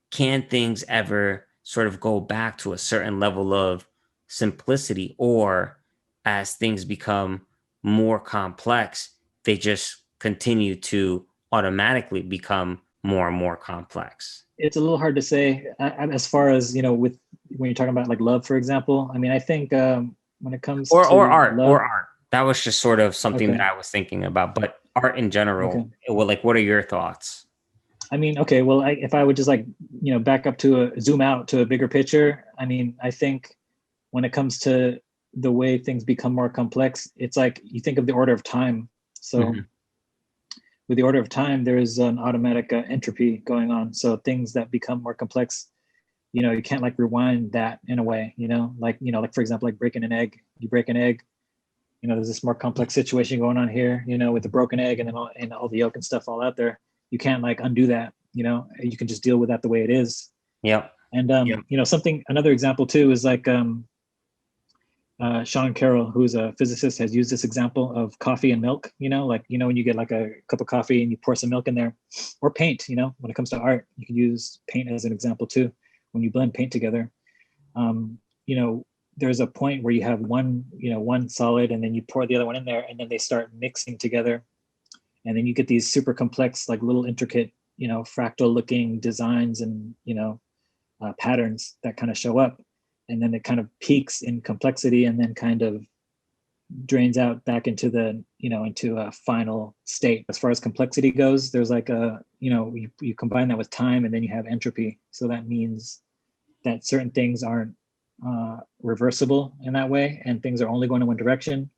A: can things ever sort of go back to a certain level of simplicity, or as things become more complex, they just continue to automatically become more and more complex?
B: it's a little hard to say as far as, you know, with when you're talking about like love, for example. I mean, I think when it comes
A: Or
B: to
A: art,
B: love,
A: or art. That was just sort of something that
B: okay,
A: I was thinking about, but art in general,
B: okay.
A: well, like, what are your thoughts?
B: I mean, okay, well, if I would just like, you know, back up to zoom out to a bigger picture, I mean, I think when it comes to the way things become more complex, it's like you think of the order of time. So
A: Hmm.
B: with the order of time, there is an automatic entropy going on. So things that become more complex, you know, you can't like rewind that in a way, you know, like for example, like breaking an egg. You break an egg, you know, there's this more complex situation going on here, you know, with the broken egg and then all the yolk and stuff all out there. You can't like undo that, you know. You can just deal with that the way it is.
A: Yep.
B: And
A: Yep.
B: you know, another example too is like Sean Carroll, who's a physicist, has used this example of coffee and milk. You know, like, you know, when you get like a cup of coffee and you pour some milk in there, or paint. You know, when it comes to art, you can use paint as an example too. When you blend paint together, you know, there's a point where you have one solid, and then you pour the other one in there, and then they start mixing together, and then you get these super complex, like little intricate, you know, fractal looking designs and, you know, patterns that kind of show up, and then it kind of peaks in complexity and then kind of drains out back into the, you know, into a final state. As far as complexity goes, there's like a, you know, you combine that with time, and then you have entropy. So that means that certain things aren't reversible in that way, and things are only going in one direction.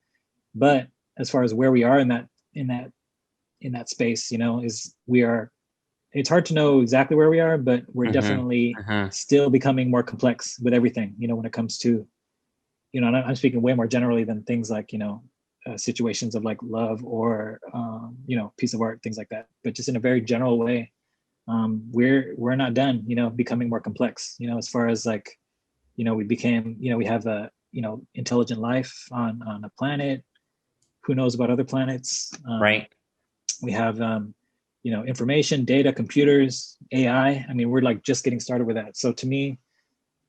B: But as far as where we are in that space, you know, is we are, it's hard to know exactly where we are, but we're
A: Hmm.
B: definitely
A: Hmm.
B: still becoming more complex with everything, you know, when it comes to, you know, and I'm speaking way more generally than things like, you know, situations of like love or, you know, piece of art, things like that. But just in a very general way, we're not done, you know, becoming more complex, you know, as far as like, you know, we became, you know, we have a, you know, intelligent life on a planet. Who knows about other planets?
A: Right.
B: We have, you know, information, data, computers, AI. I mean, we're like just getting started with that. So to me,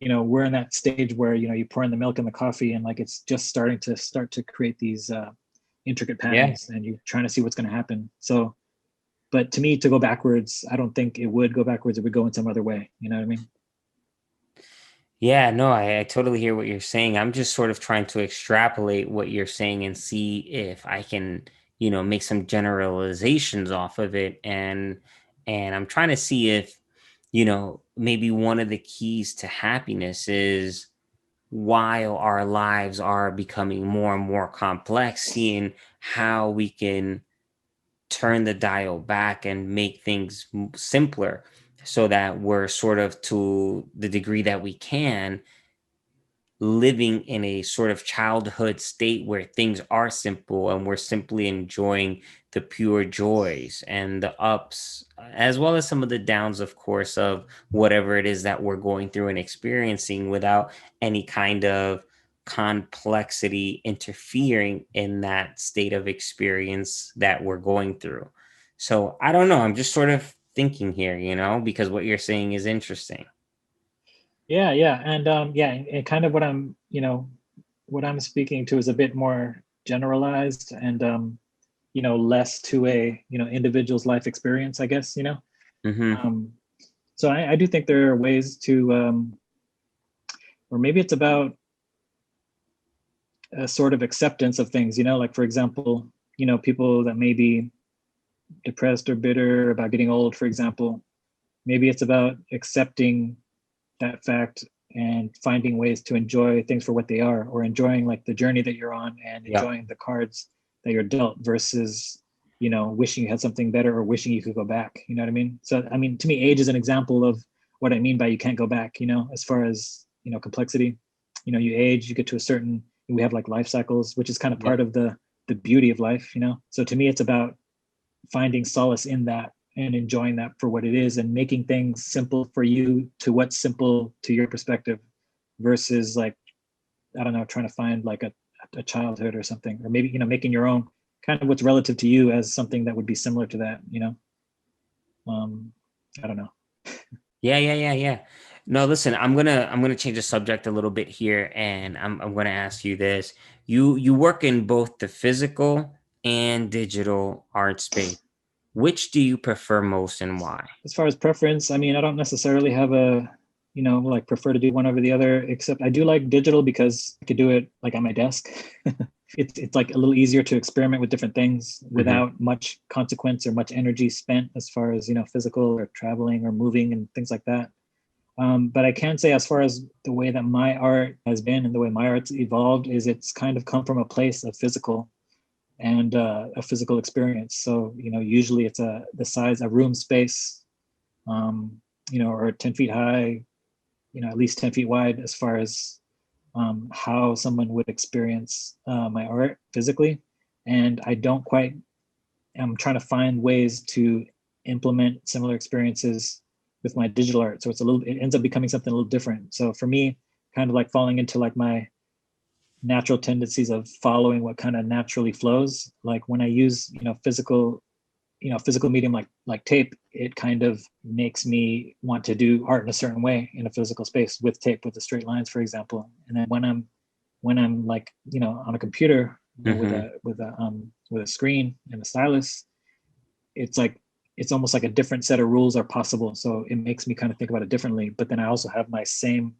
B: you know, we're in that stage where, you know, you pour in the milk and the coffee, and like it's just start to create these intricate
A: Yeah.
B: patterns, and you're trying to see what's going to happen. So, but to me, to go backwards, I don't think it would go backwards. It would go in some other way. You know what I mean?
A: Yeah, no, I totally hear what you're saying. I'm just sort of trying to extrapolate what you're saying and see if I can, make some generalizations off of it. And I'm trying to see if, maybe one of the keys to happiness is, while our lives are becoming more and more complex, seeing how we can turn the dial back and make things simpler so that we're sort of, to the degree that we can, living in a sort of childhood state where things are simple and we're simply enjoying the pure joys and the ups, as well as some of the downs, of course, of whatever it is that we're going through and experiencing, without any kind of complexity interfering in that state of experience that we're going through. So I don't know. I'm just sort of thinking here, because what you're saying is interesting.
B: Yeah, yeah, and yeah, and kind of what I'm, what I'm speaking to is a bit more generalized and less to a individual's life experience, I guess.
A: Hmm.
B: Um, so I do think there are ways to, or maybe it's about a sort of acceptance of things. Like for example, people that may be depressed or bitter about getting old, for example. Maybe it's about accepting that fact and finding ways to enjoy things for what they are, or enjoying like the journey that you're on and
A: Yep.
B: enjoying the cards that you're dealt versus wishing you had something better or wishing you could go back. You know what I mean? So I mean, to me, age is an example of what I mean by you can't go back. As far as complexity, you age, you get to a certain, we have like life cycles, which is kind of part
A: Yep.
B: of the beauty of life. So to me, it's about finding solace in that and enjoying that for what it is, and making things simple for you to what's simple to your perspective, versus like, I don't know, trying to find like a childhood or something, or maybe making your own kind of what's relative to you as something that would be similar to that. um I don't know.
A: Yeah, yeah, yeah, yeah. No, listen, I'm gonna change the subject a little bit here, and I'm gonna ask you this. You work in both the physical and digital art space. Which do you prefer most and why?
B: As far as preference, I mean, I don't necessarily have a, like prefer to do one over the other, except I do like digital because I could do it like on my desk. It's like a little easier to experiment with different things
A: Hmm.
B: without much consequence or much energy spent as far as, physical or traveling or moving and things like that. But I can say, as far as the way that my art has been and the way my art's evolved, is it's kind of come from a place of physical and a physical experience. So, usually it's the size, a room space, or 10 feet high, at least 10 feet wide, as far as how someone would experience my art physically. And I don't quite, I'm trying to find ways to implement similar experiences with my digital art. So it ends up becoming something a little different. So for me, kind of like falling into like my natural tendencies of following what kind of naturally flows. Like when I use, physical medium like tape, it kind of makes me want to do art in a certain way in a physical space with tape, with the straight lines, for example. And then when I'm like, on a computer, with
A: Hmm.
B: a screen and a stylus, it's like it's almost like a different set of rules are possible. So it makes me kind of think about it differently. But then I also have my same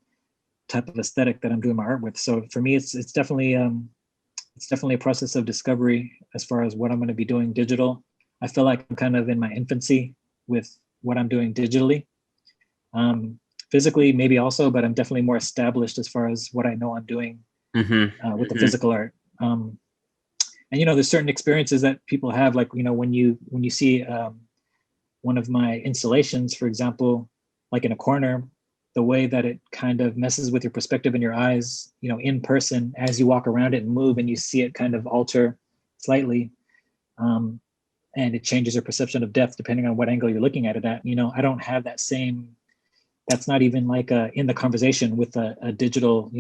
B: type of aesthetic that I'm doing my art with. So for me, it's definitely a process of discovery as far as what I'm going to be doing digital. I feel like I'm kind of in my infancy with what I'm doing digitally. Um, Physically, maybe also, but I'm definitely more established as far as what I know I'm doing
A: Hmm.
B: with the
A: Hmm.
B: physical art. And there's certain experiences that people have, like when you see one of my installations, for example, like in a corner, the way that it kind of messes with your perspective in your eyes, in person as you walk around it and move, and you see it kind of alter slightly. Um, and it changes your perception of depth depending on what angle you're looking at it at. I don't have that same, that's not even like in the conversation with a digital,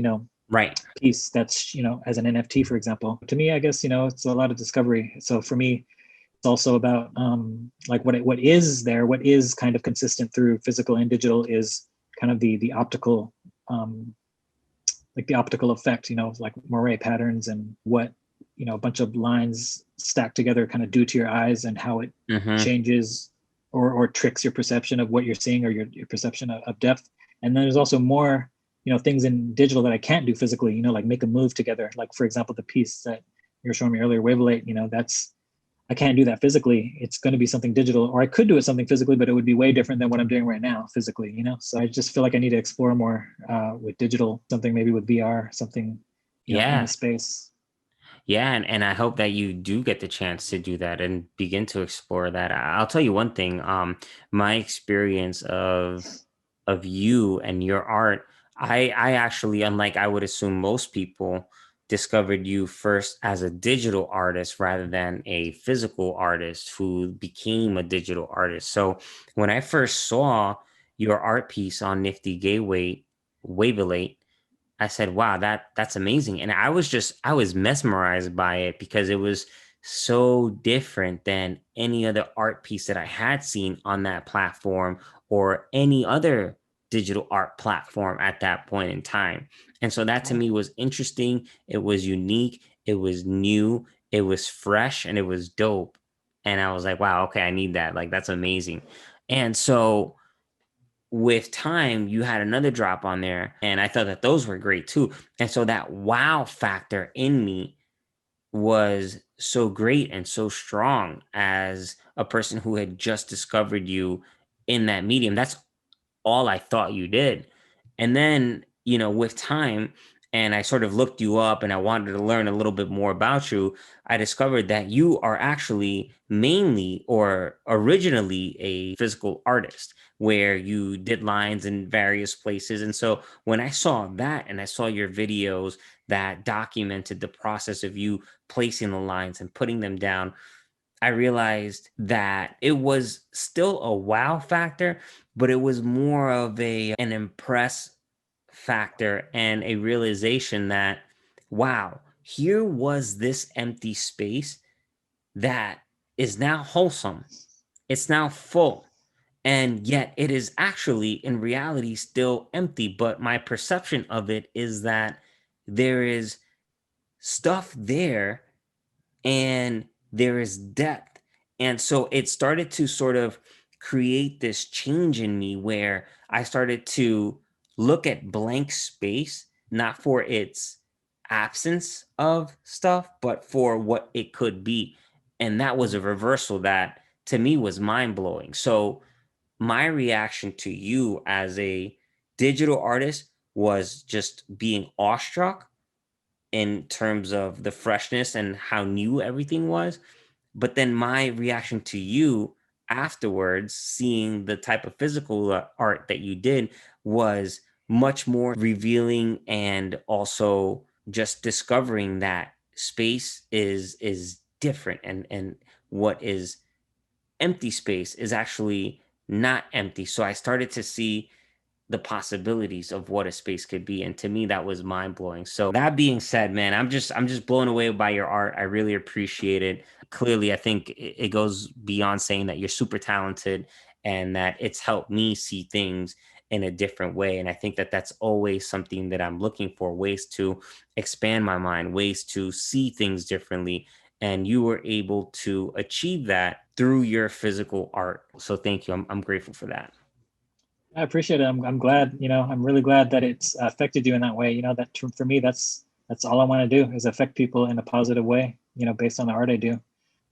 A: Right.
B: piece that's, as an NFT, for example. To me, I guess, it's a lot of discovery. So for me, it's also about like what is there, what is kind of consistent through physical and digital is kind of the optical, um, like the optical effect, like moire patterns and what a bunch of lines stacked together kind of do to your eyes, and how it
A: Hmm.
B: changes or tricks your perception of what you're seeing, or your perception of depth. And then there's also more things in digital that I can't do physically, like make a move together, like for example the piece that you were showing me earlier, Wavelate. That's, I can't do that physically. It's going to be something digital, or I could do it something physically, but it would be way different than what I'm doing right now physically. So I just feel like I need to explore more with digital, something maybe with VR, something in the
A: Yeah.
B: space.
A: Yeah, and I hope that you do get the chance to do that and begin to explore that. I'll tell you one thing. My experience of you and your art, I actually, unlike I would assume most people, discovered you first as a digital artist rather than a physical artist who became a digital artist. So when I first saw your art piece on Nifty Gateway, Wavelate, I said, "Wow, that's amazing." And I was mesmerized by it because it was so different than any other art piece that I had seen on that platform or any other digital art platform at that point in time. And so that to
B: Oh,
A: me was interesting, it was unique, it was new, it was fresh, and it was dope. And I was like, "Wow, okay, I need that. Like that's amazing." And so with time, you had another drop on there, and I thought that those were great too. And so that wow factor in me was so great and so strong as a person who had just discovered you in that medium. That's all I thought you did. And then, with time, and I sort of looked you up and I wanted to learn a little bit more about you, I discovered that you are actually mainly or originally a physical artist where you did lines in various places. And so when I saw that and I saw your videos that documented the process of you placing the lines and putting them down, I realized that it was still a wow factor, but it was more of an impress factor and a realization that, wow, here was this empty space that is now wholesome. It's now full. And yet it is actually in reality still empty. But my perception of it is that there is stuff there and there is depth. And so it started to sort of create this change in me where I started to look at blank space, not for its absence of stuff, but for what it could be. And that was a reversal that to me was mind blowing. So my reaction to you as a digital artist was just being awestruck in terms of the freshness and how new everything was. But then my reaction to you afterwards, seeing the type of physical art that you did, was much more revealing and also just discovering that space is different and what is empty space is actually not empty. So I started to see the possibilities of what a space could be, and to me that was mind blowing. So that being said, man, I'm just blown away by your art. I really appreciate it. Clearly I think it goes beyond saying that you're super talented and that it's helped me see things in a different way. And I think that that's always something that I'm looking for, ways to expand my mind, ways to see things differently, and you were able to achieve that through your physical art. So thank you. I'm grateful for that.
B: I appreciate it. I'm glad, I'm really glad that it's affected you in that way. That for me, that's all I want to do is affect people in a positive way, based on the art I do.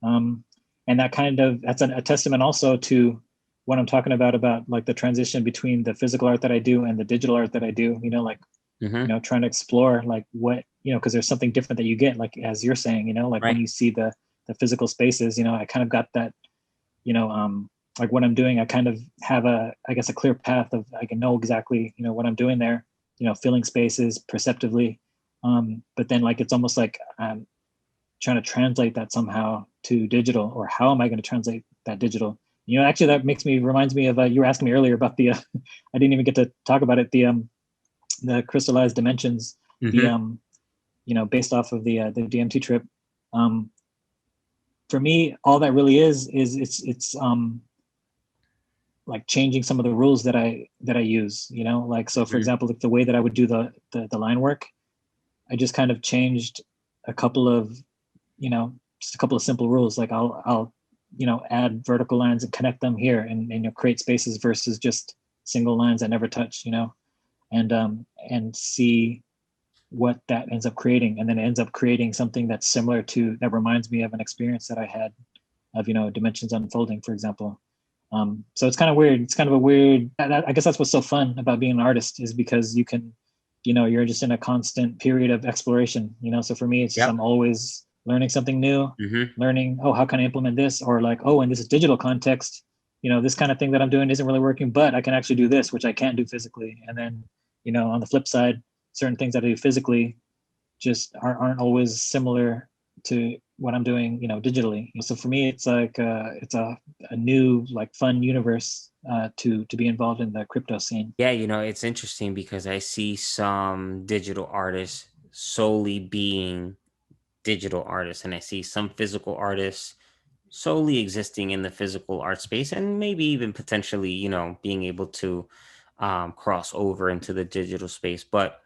B: Um, and that's a testament also to what I'm talking about like the transition between the physical art that I do and the digital art that I do, like,
A: Hmm.
B: trying to explore like what, because there's something different that you get, like, as you're saying, like when
A: Right.
B: you see the physical spaces, I kind of got that, like what I'm doing, I kind of have I guess, a clear path of, I can know exactly, what I'm doing there, filling spaces perceptively. But then like, it's almost like I'm trying to translate that somehow to digital, or how am I going to translate that digital? Actually, that reminds me of, you were asking me earlier about the, I didn't even get to talk about it, the crystallized dimensions, the,
A: Hmm.
B: based off of the DMT trip. Um, for me, all that really is it's like changing some of the rules that I use, like, so for
A: Hmm.
B: example, like the way that I would do the line work, I just kind of changed a couple of, just a couple of simple rules. Like I'll add vertical lines and connect them here, and create spaces versus just single lines that never touch, and see what that ends up creating. And then it ends up creating something that's similar to, that reminds me of an experience that I had of, dimensions unfolding, for example. So it's kind of weird. It's kind of a weird, I guess that's what's so fun about being an artist, is because you can you're just in a constant period of exploration, so for me it's just
A: Yep.
B: I'm always learning something new,
A: Hmm.
B: learning, oh, how can I implement this, or like, oh, in this digital context, this kind of thing that I'm doing isn't really working, but I can actually do this, which I can't do physically. And then on the flip side, certain things that I do physically just aren't always similar to what I'm doing, digitally. So for me, it's like it's a new like fun universe to be involved in the crypto scene.
A: Yeah, it's interesting because I see some digital artists solely being digital artists, and I see some physical artists solely existing in the physical art space, and maybe even potentially, being able to cross over into the digital space. But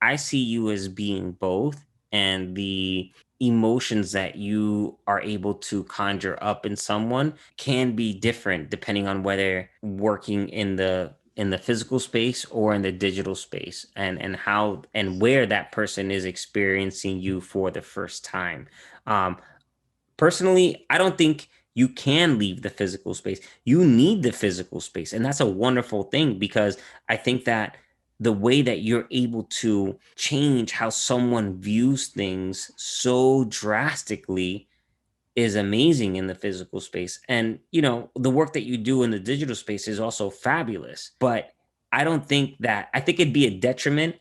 A: I see you as being both, and the emotions that you are able to conjure up in someone can be different depending on whether working in the physical space or in the digital space, and how and where that person is experiencing you for the first time. um Personally, I don't think you can leave the physical space. You need the physical space. And that's a wonderful thing, because I think that the way that you're able to change how someone views things so drastically is amazing in the physical space. And, the work that you do in the digital space is also fabulous. But I think it'd be a detriment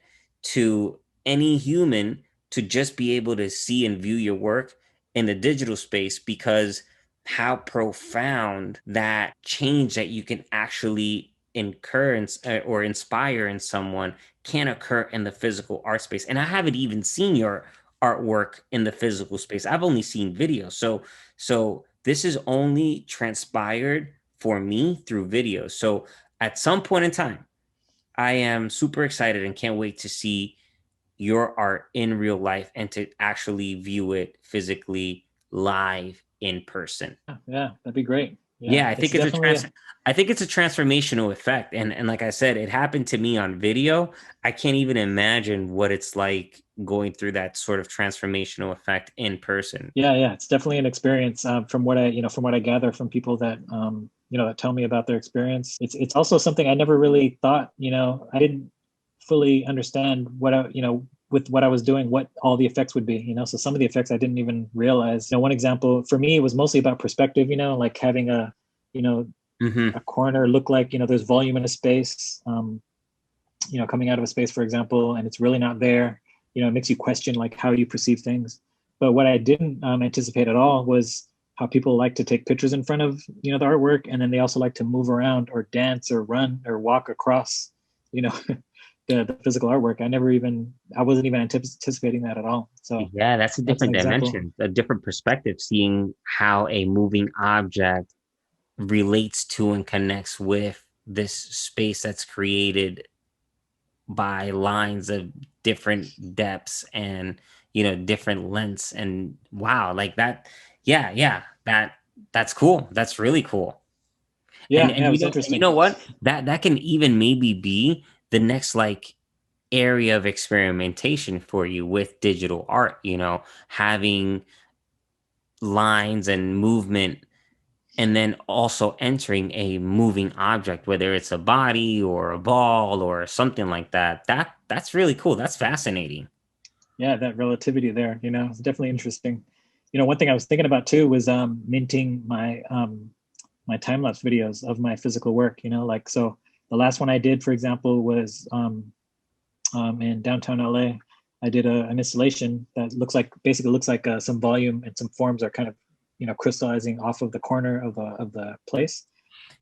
A: to any human to just be able to see and view your work in the digital space, because how profound that change that you can actually incur or inspire in someone can occur in the physical art space. And I haven't even seen your artwork in the physical space. I've only seen videos. So this is only transpired for me through videos. So at some point in time, I am super excited and can't wait to see your art in real life and to actually view it physically live in person.
B: Yeah, that'd be great. Yeah,
A: Yeah,
B: it's definitely
A: I think it's a transformational effect. And like I said, it happened to me on video. I can't even imagine what it's like going through that sort of transformational effect in person.
B: yeah, it's definitely an experience. From what I gather from people that that tell me about their experience, it's also something I never really thought. I didn't fully understand what I with what I was doing, what all the effects would be. So some of the effects I didn't even realize. One example for me, it was mostly about perspective. Like having you know
A: Hmm.
B: a corner look like there's volume in a space. Coming out of a space, for example, and it's really not there. It makes you question like how you perceive things. But what I didn't anticipate at all was how people like to take pictures in front of the artwork, and then they also like to move around or dance or run or walk across you know the physical artwork. I wasn't even anticipating that at all. So
A: Yeah, that's a
B: that's an
A: different
B: example.
A: dimension, a different perspective, seeing how a moving object relates to and connects with this space that's created by lines of different depths and different lengths. And wow, like that. Yeah, that's cool. That's really cool. and
B: Yeah,
A: and
B: it
A: you
B: was
A: know and you
B: interesting.
A: know what, that can even maybe be the next like area of experimentation for you with digital art, having lines and movement, and then also entering a moving object, whether it's a body or a ball or something like that. That's really cool. That's fascinating.
B: Yeah, that relativity there, it's definitely interesting. One thing I was thinking about too was minting my time lapse videos of my physical work. Like, so the last one I did, for example, was in downtown LA. I did an installation that basically looks like some volume and some forms are kind of crystallizing off of the corner of the place.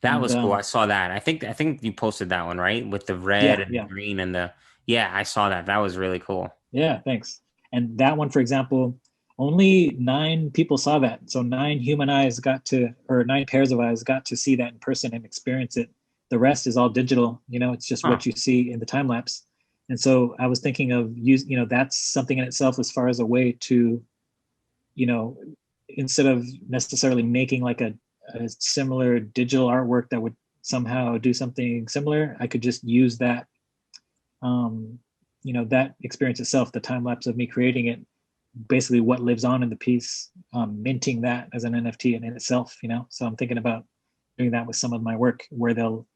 A: That
B: And
A: was cool. I saw that. I think you posted that one, right? With the red
B: yeah,
A: and the
B: yeah,
A: green and the yeah, I saw that. That was really cool.
B: yeah, thanks. And that one, for example, only 9 people saw that. So 9 human eyes or 9 pairs of eyes got to see that in person and experience it. The rest is all digital. It's just
A: Huh.
B: what you see in the time lapse. And so I was thinking of that's something in itself as far as a way to, you know, instead of necessarily making like a similar digital artwork that would somehow do something similar, I could just use that um, that experience itself, the time lapse of me creating it, basically what lives on in the piece, minting that as an NFT in itself. So I'm thinking about doing that with some of my work, where they'll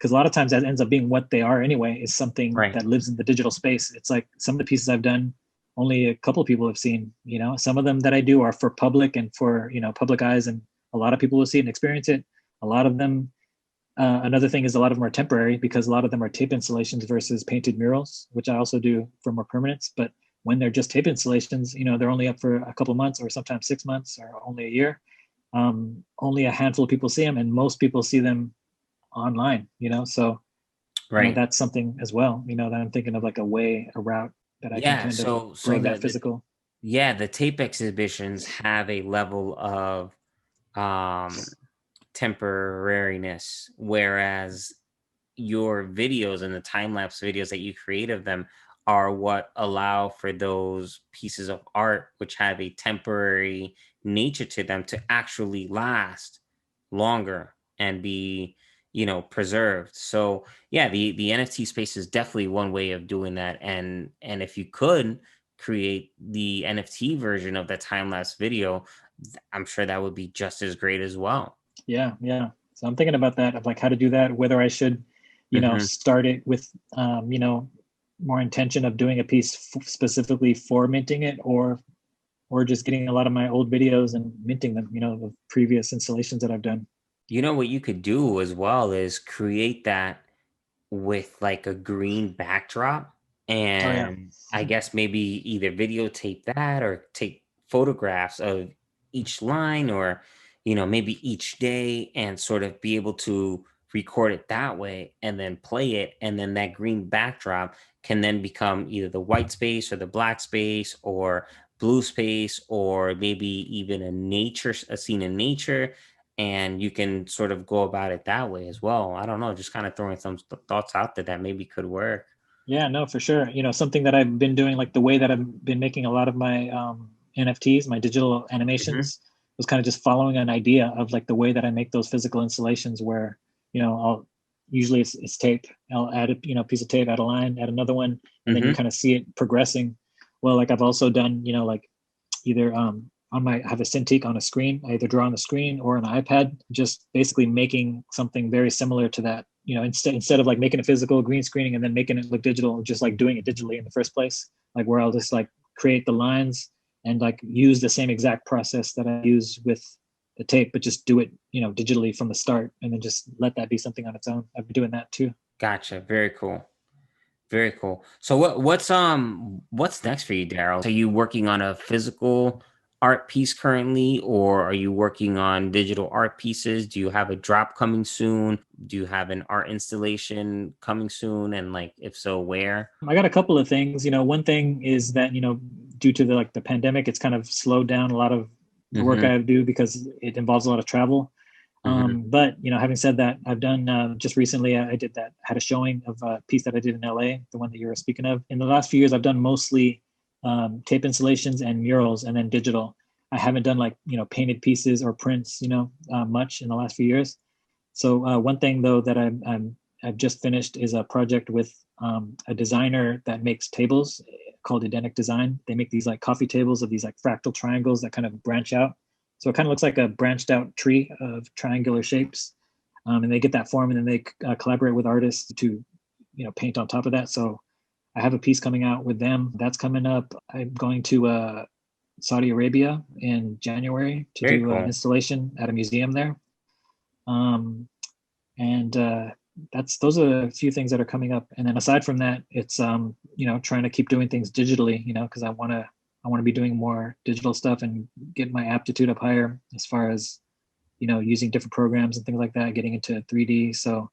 B: because a lot of times that ends up being what they are anyway, is something
A: Right.
B: that lives in the digital space. It's like some of the pieces I've done, only a couple of people have seen. Some of them that I do are for public and for public eyes, and a lot of people will see it and experience it. A lot of them, another thing is a lot of them are temporary, because a lot of them are tape installations versus painted murals, which I also do for more permanence. But when they're just tape installations, they're only up for a couple months or sometimes 6 months or only a year. Only a handful of people see them, and most people see them online. So
A: Right.
B: that's something as well. That I'm thinking of, like a route that I can
A: Yeah.
B: kind of
A: So
B: bring
A: the
B: that
A: the
B: physical.
A: yeah, the tape exhibitions have a level of um temporariness, whereas your videos and the time lapse videos that you create of them are what allow for those pieces of art, which have a temporary nature to them, to actually last longer and be, preserved. So yeah, the NFT space is definitely one way of doing that. And if you could create the NFT version of that time lapse video, I'm sure that would be just as great as well.
B: Yeah, yeah. So I'm thinking about that, of like how to do that, whether I should,
A: Hmm.
B: start it with, more intention of doing a piece specifically for minting it, or just getting a lot of my old videos and minting them, of previous installations that I've done.
A: You know what you could do as well is create that with like a green backdrop,
B: Oh yeah.
A: and I guess maybe either videotape that or take photographs of each line, or maybe each day, and sort of be able to record it that way and then play it, and then that green backdrop can then become either the white space or the black space or blue space, or maybe even a scene in nature, and you can sort of go about it that way as well. I don't know, just kind of throwing some thoughts out there that maybe could work.
B: Yeah, no, for sure. Something that I've been doing, like the way that I've been making a lot of my NFTs, my digital
A: Hmm.
B: animations, was kind of just following an idea of like the way that I make those physical installations, where, I'll usually it's tape. I'll add a piece of tape, add a line, add another one, and then you
A: Hmm.
B: kind of see it progressing. Well, like I've also done, like either on my I have a Cintiq on a screen. I either draw on the screen or on an iPad, just basically making something very similar to that. Instead of like making a physical green screening and then making it look digital, just like doing it digitally in the first place. Like where I'll just like create the lines and like use the same exact process that I use with the tape, but just do it, digitally from the start, and then just let that be something on its own. I've been doing that too.
A: Gotcha. Very cool. Very cool. So what's next for you, Daryl? Are you working on a physical art piece currently, or are you working on digital art pieces? Do you have a drop coming soon? Do you have an art installation coming soon? And like, if so, where?
B: I got a couple of things. One thing is that, due to the pandemic, it's kind of slowed down a lot of the work
A: Mm-hmm.
B: I do because it involves a lot of travel.
A: Mm-hmm.
B: But having said that, I've done just recently. I did that. Had a showing of a piece that I did in LA, the one that you were speaking of. In the last few years, I've done mostly tape installations and murals, and then digital. I haven't done like painted pieces or prints, much in the last few years. So one thing though that I've just finished is a project with a designer that makes tables called Edenic Design. They make these like coffee tables of these like fractal triangles that kind of branch out. So it kind of looks like a branched out tree of triangular shapes. And they get that form, and then they collaborate with artists to, paint on top of that. So I have a piece coming out with them. That's coming up. I'm going to Saudi Arabia in January to
A: Very
B: do an
A: cool.
B: installation at a museum there. Um, and that's those are a few things that are coming up. And then aside from that, it's trying to keep doing things digitally, because I want to be doing more digital stuff and get my aptitude up higher as far as using different programs and things like that, getting into 3D. So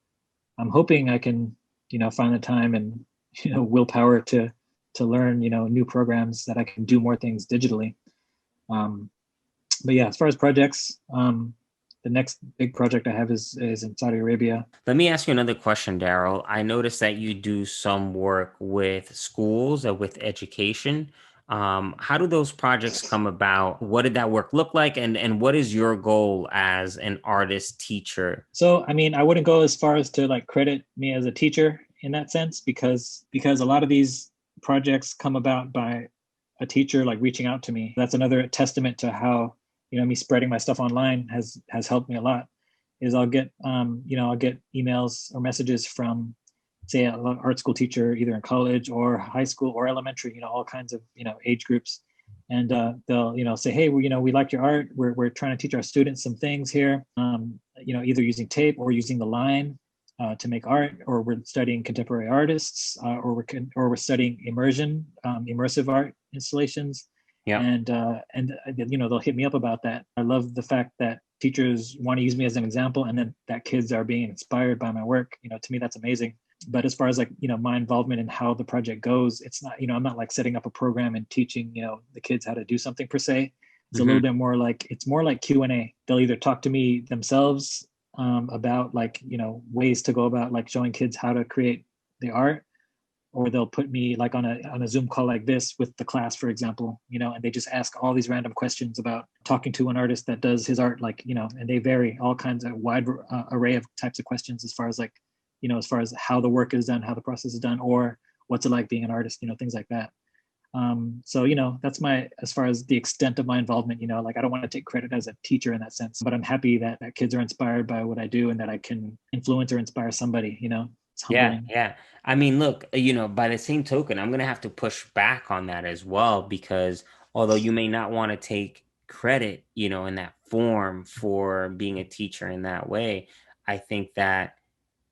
B: I'm hoping I can find the time and willpower to learn new programs that I can do more things digitally. um, but yeah, as far as projects, the next big project I have is in Saudi Arabia.
A: Let me ask you another question, Daryl. I noticed that you do some work with schools or with education. How do those projects come about? What did that work look like? And what is your goal as an artist teacher?
B: So I mean, I wouldn't go as far as to like credit me as a teacher in that sense, because a lot of these projects come about by a teacher like reaching out to me. That's another testament to how me spreading my stuff online has helped me a lot. is I'll get I'll get emails or messages from, say, an art school teacher, either in college or high school or elementary, all kinds of age groups, and they'll say, hey, we like your art. We're trying to teach our students some things here, either using tape or using the line to make art, or we're studying contemporary artists, or we're studying immersive art installations,
A: Yeah.
B: and they'll hit me up about that. I love the fact that teachers want to use me as an example, and then that kids are being inspired by my work. To me, that's amazing. But as far as like my involvement in how the project goes, it's not I'm not like setting up a program and teaching the kids how to do something per se. It's a little bit more like, it's more like Q&A. They'll either talk to me themselves about like ways to go about like showing kids how to create the art, or they'll put me like on a Zoom call like this with the class, for example, and they just ask all these random questions about talking to an artist that does his art, like, and they vary all kinds of wide array of types of questions, as far as like, as far as how the work is done, how the process is done, or what's it like being an artist, things like that. So, that's as far as the extent of my involvement, like I don't want to take credit as a teacher in that sense, but I'm happy that kids are inspired by what I do and that I can influence or inspire somebody, it's
A: Yeah,
B: humbling.
A: yeah. I mean, look, by the same token, I'm gonna have to push back on that as well, because although you may not want to take credit, in that form for being a teacher in that way, I think that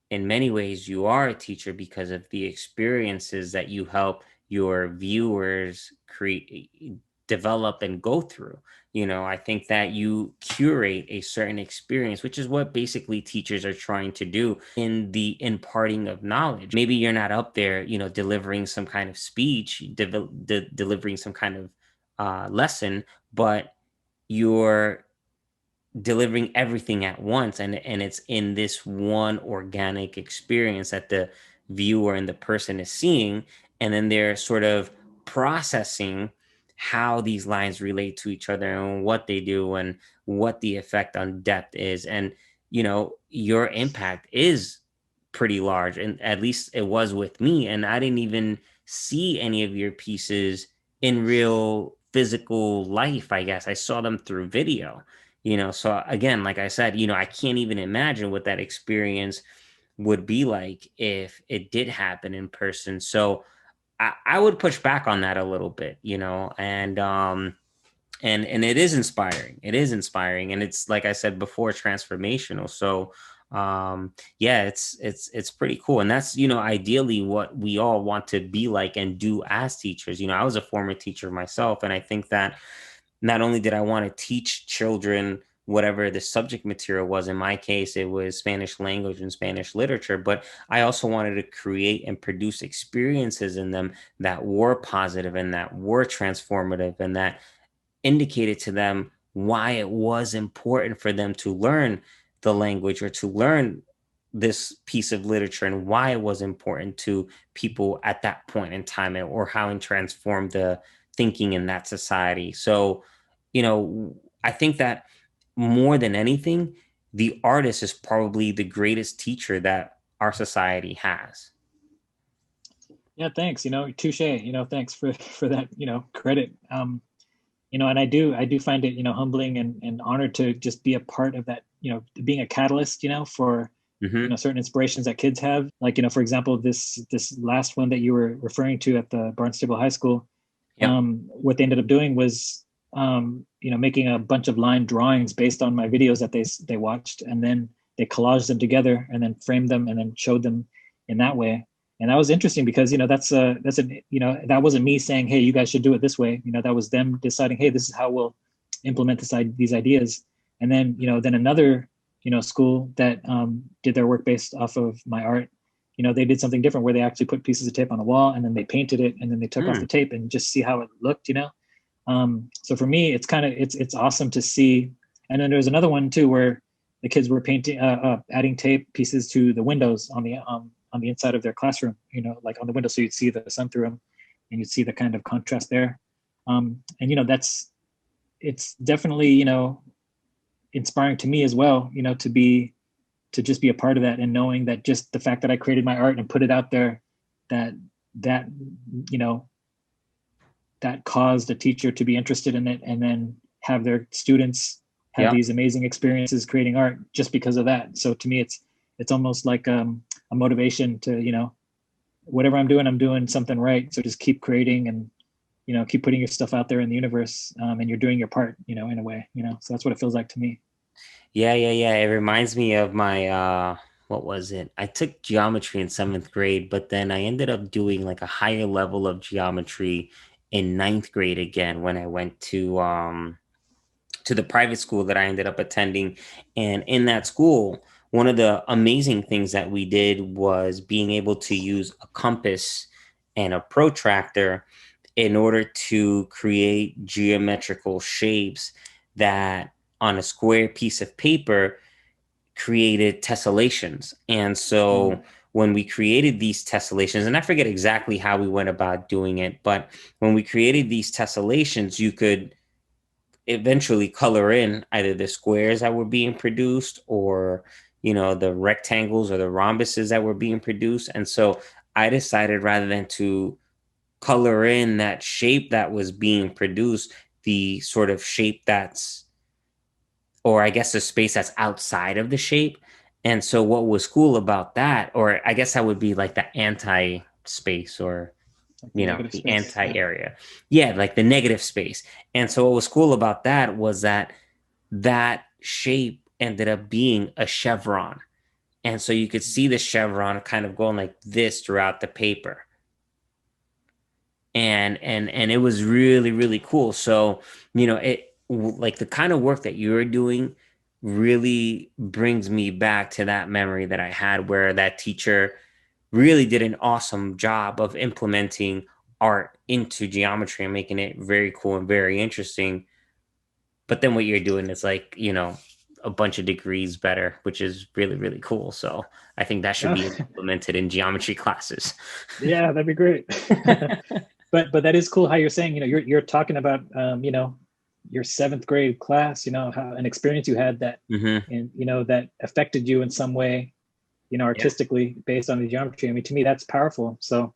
A: in many ways you are a teacher because of the experiences that you help your viewers create, develop, and go through. I think that you curate a certain experience, which is what basically teachers are trying to do in the imparting of knowledge. Maybe you're not up there, delivering some kind of speech, delivering some kind of lesson, but you're delivering everything at once, and it's in this one organic experience that the viewer and the person is seeing, and then they're sort of processing how these lines relate to each other and what they do and what the effect on depth is. And your impact is pretty large, and at least it was with me, and I didn't even see any of your pieces in real physical life. I guess I saw them through video. So again, like I said, I can't even imagine what that experience would be like if it did happen in person. So I would push back on that a little bit, and it is inspiring. It is inspiring, and it's, like I said before, transformational. So yeah, it's pretty cool, and that's ideally what we all want to be like and do as teachers. I was a former teacher myself, and I think that not only did I want to teach children whatever the subject material was, in my case, it was Spanish language and Spanish literature, but I also wanted to create and produce experiences in them that were positive and that were transformative and that indicated to them why it was important for them to learn the language or to learn this piece of literature, and why it was important to people at that point in time, or how it transformed the thinking in that society. So, I think that more than anything, the artist is probably the greatest teacher that our society has.
B: Yeah, thanks. Touche. Thanks for that. Credit. And I do find it humbling and honored to just be a part of that. Being a catalyst. For
A: Hmm.
B: certain inspirations that kids have. Like for example, this last one that you were referring to at the Barnstable High School.
A: Yep.
B: What they ended up doing was making a bunch of line drawings based on my videos that they watched, and then they collaged them together and then framed them and then showed them in that way. And that was interesting because that wasn't me saying, hey, you guys should do it this way. That was them deciding, hey, this is how we'll implement these ideas. And then then another school that did their work based off of my art, they did something different where they actually put pieces of tape on a wall and then they painted it and then they took off the
A: Mm.
B: tape and just see how it looked. So for me, it's awesome to see. And then there was another one too where the kids were painting, adding tape pieces to the windows on the inside of their classroom. Like on the window, so you'd see the sun through them, and you'd see the kind of contrast there. And it's definitely inspiring to me as well. To just be a part of that, and knowing that just the fact that I created my art and put it out there, that that you know that caused a teacher to be interested in it, and then have their students had
A: Yep.
B: these amazing experiences creating art just because of that. So to me, it's almost like a motivation to, whatever I'm doing something right. So just keep creating and, keep putting your stuff out there in the universe, and you're doing your part, in a way, so that's what it feels like to me.
A: Yeah, yeah, yeah. It reminds me of my what was it? I took geometry in seventh grade, but then I ended up doing like a higher level of geometry in ninth grade again when I went to the private school that I ended up attending. And in that school, one of the amazing things that we did was being able to use a compass and a protractor in order to create geometrical shapes that on a square piece of paper created tessellations. And
B: Mm.
A: so when we created these tessellations, and I forget exactly how we went about doing it, but when we created these tessellations, you could eventually color in either the squares that were being produced or the rectangles or the rhombuses that were being produced. And so I decided rather than to color in that shape that was being produced, the sort of shape that's, or I guess the space that's outside of the shape. And so what was cool about that, or I guess that would be like the anti space, or
B: Like the negative
A: the
B: space.
A: anti
B: Yeah.
A: area. Yeah, like the negative space. And so what was cool about that was that that shape ended up being a chevron. And so you could see the chevron kind of going like this throughout the paper. And it was really, really cool. So, like the kind of work that you're doing really brings me back to that memory that I had where that teacher really did an awesome job of implementing art into geometry and making it very cool and very interesting. But then what you're doing is like, a bunch of degrees better, which is really, really cool. So I think that should
B: Yeah.
A: be implemented in geometry classes.
B: Yeah, that'd be great. But that is cool how you're saying, you're talking about, your seventh grade class, how an experience you had that,
A: Hmm.
B: and that affected you in some way,
A: Yeah.
B: artistically based on the geometry. I mean, to me, that's powerful. So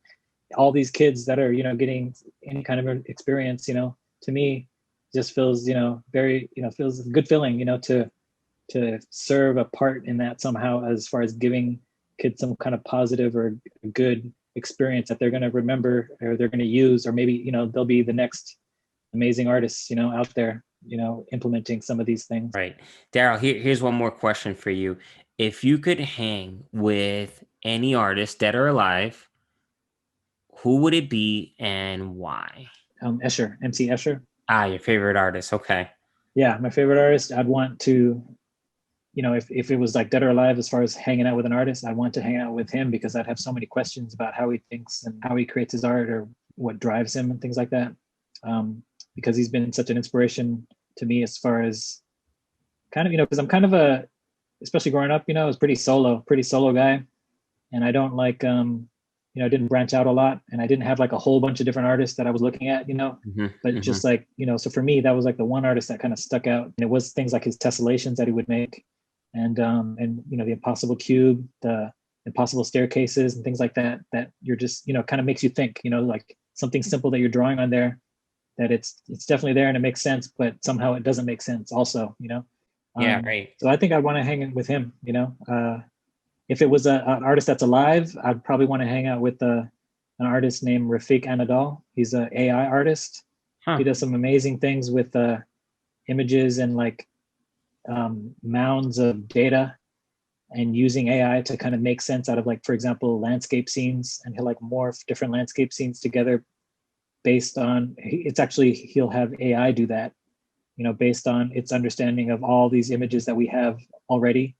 B: all these kids that are, getting any kind of experience, to me, just feels, very, feels a good feeling, to serve a part in that somehow, as far as giving kids some kind of positive or good experience that they're going to remember or they're going to use, or maybe they'll be the next amazing artists out there, implementing some of these things.
A: Right. Darel, here's one more question for you. If you could hang with any artist, dead or alive, who would it be and why?
B: Escher, MC Escher.
A: Ah, your favorite artist. Okay.
B: Yeah, my favorite artist. I'd want to, if it was like dead or alive, as far as hanging out with an artist, I want to hang out with him because I'd have so many questions about how he thinks and how he creates his art, or what drives him and things like that. Because he's been such an inspiration to me, as far as kind of, because I'm kind of especially growing up, I was pretty solo guy. And I don't like, I didn't branch out a lot, and I didn't have like a whole bunch of different artists that I was looking at,
A: Hmm.
B: but
A: Hmm.
B: just like, so for me, that was like the one artist that kind of stuck out. And it was things like his tessellations that he would make, and the impossible cube, the impossible staircases and things like that, that you're just, kind of makes you think, like something simple that you're drawing on there, that it's definitely there and it makes sense, but somehow it doesn't make sense also,
A: Yeah, right.
B: so I think I'd want to hang with him, if it was an artist that's alive, I'd probably want to hang out with an artist named Rafiq Anadol. He's an AI artist. He
A: Huh.
B: does some amazing things with images and like mounds of data, and using AI to kind of make sense out of, like, for example, landscape scenes. And he'll like morph different landscape scenes together based on, it's actually, he'll have AI do that, based on its understanding of all these images that we have already,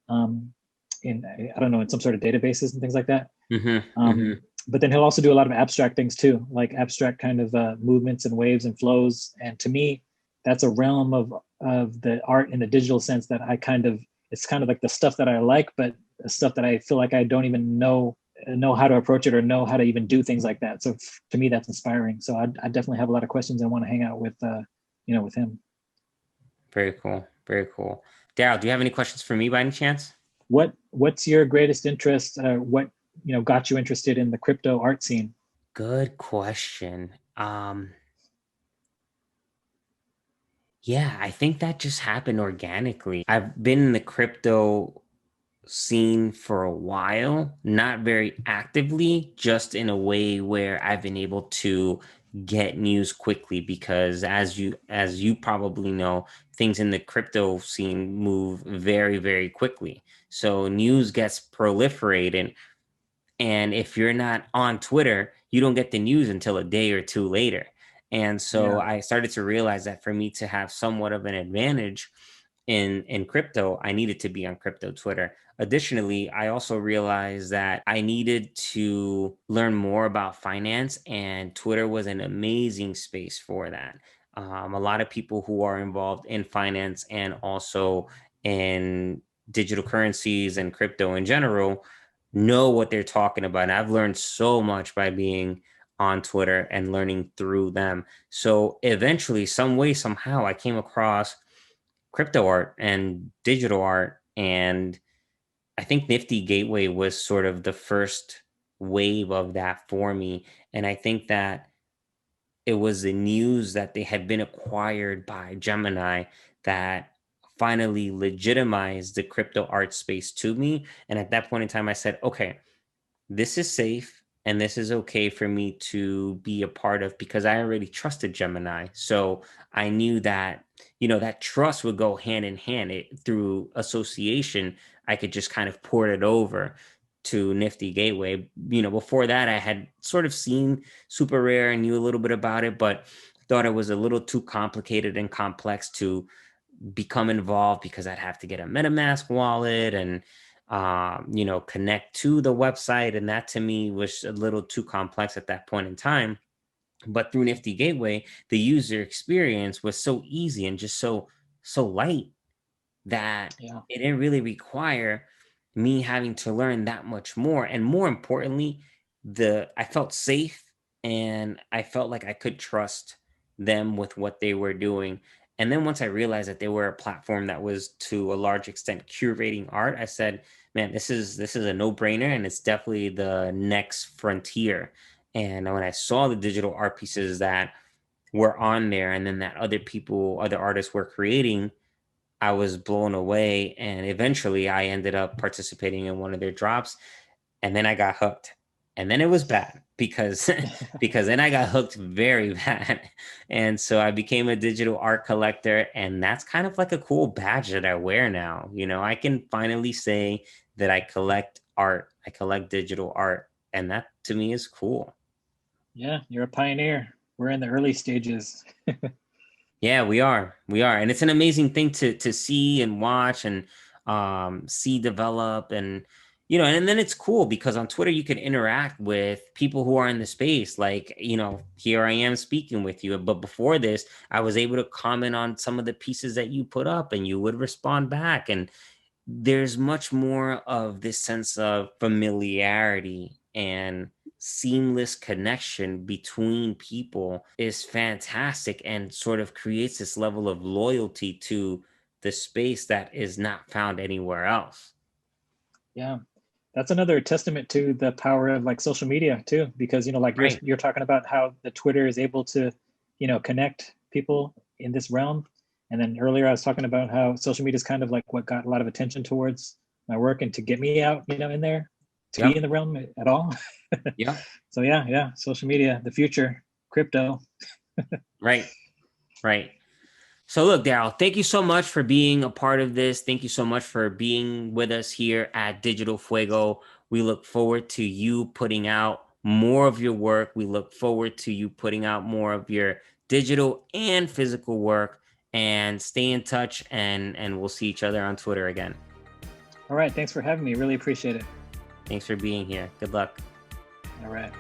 B: um, in, I don't know, in some sort of databases and things like that.
A: Hmm. Hmm.
B: Um, but then he'll also do a lot of abstract things too, like abstract kind of movements and waves and flows. And to me, that's a realm of the art in the digital sense that I kind of, it's kind of like the stuff that I like, but the stuff that I feel like I don't even know how to approach it, or know how to even do things like that. So to me, that's inspiring. So I definitely have a lot of questions. I want to hang out with with him.
A: Very cool. Very cool. Darel, do you have any questions for me by any chance?
B: What's your greatest interest? What got you interested in the crypto art scene?
A: Good question. Yeah, I think that just happened organically. I've been in the crypto scene for a while, not very actively, just in a way where I've been able to get news quickly because as you probably know, things in the crypto scene move very, very quickly. So news gets proliferated, and if you're not on Twitter, you don't get the news until a day or two later. And so
B: Yeah,
A: I started to realize that for me to have somewhat of an advantage in crypto, I needed to be on crypto Twitter. Additionally, I also realized that I needed to learn more about finance, and Twitter was an amazing space for that. A lot of people who are involved in finance and also in digital currencies and crypto in general know what they're talking about. And I've learned so much by being on Twitter and learning through them. So eventually, some way, somehow, I came across crypto art and digital art. And I think Nifty Gateway was sort of the first wave of that for me. And I think that it was the news that they had been acquired by Gemini that finally legitimized the crypto art space to me. And at that point in time, I said, okay, this is safe and this is okay for me to be a part of because I already trusted Gemini. So I knew that, that trust would go hand in hand through association. I could just kind of port it over to Nifty Gateway. Before that, I had sort of seen Super Rare and knew a little bit about it, but thought it was a little too complicated and complex to become involved because I'd have to get a MetaMask wallet and connect to the website, and that to me was a little too complex at that point in time. But through Nifty Gateway, the user experience was so easy and just so light that
B: yeah,
A: it didn't really require me having to learn that much more. And more importantly, the I felt safe and I felt like I could trust them with what they were doing. And then once I realized that they were a platform that was to a large extent curating art, I said, man, this is a no-brainer and it's definitely the next frontier. And when I saw the digital art pieces that were on there and then that other artists were creating, I was blown away, and eventually I ended up participating in one of their drops, and then I got hooked. And then it was bad because because then I got hooked very bad. And so I became a digital art collector, and that's kind of like a cool badge that I wear now. I can finally say that I collect art. I collect digital art, and that to me is cool.
B: yeah. You're a pioneer. We're in the early stages.
A: Yeah, we are. We are. And it's an amazing thing to see and watch and see develop and then it's cool because on Twitter you can interact with people who are in the space. Like, here I am speaking with you. But before this, I was able to comment on some of the pieces that you put up and you would respond back. And there's much more of this sense of familiarity and seamless connection between people is fantastic and sort of creates this level of loyalty to the space that is not found anywhere else.
B: Yeah, that's another testament to the power of like social media too, because like you're
A: Right.
B: you're talking about how the Twitter is able to, connect people in this realm. And then earlier I was talking about how social media is kind of like what got a lot of attention towards my work and to get me out, in there, to be in
A: Yep.
B: the realm at all.
A: Yep.
B: So yeah, yeah, social media, the future, crypto.
A: Right. Right. So look, Darel, thank you so much for being a part of this. Thank you so much for being with us here at Digital Fuego. We look forward to you putting out more of your work. We look forward to you putting out more of your digital and physical work. And stay in touch, and we'll see each other on Twitter again.
B: All right, thanks for having me. Really appreciate it.
A: Thanks for being here. Good luck.
B: All right.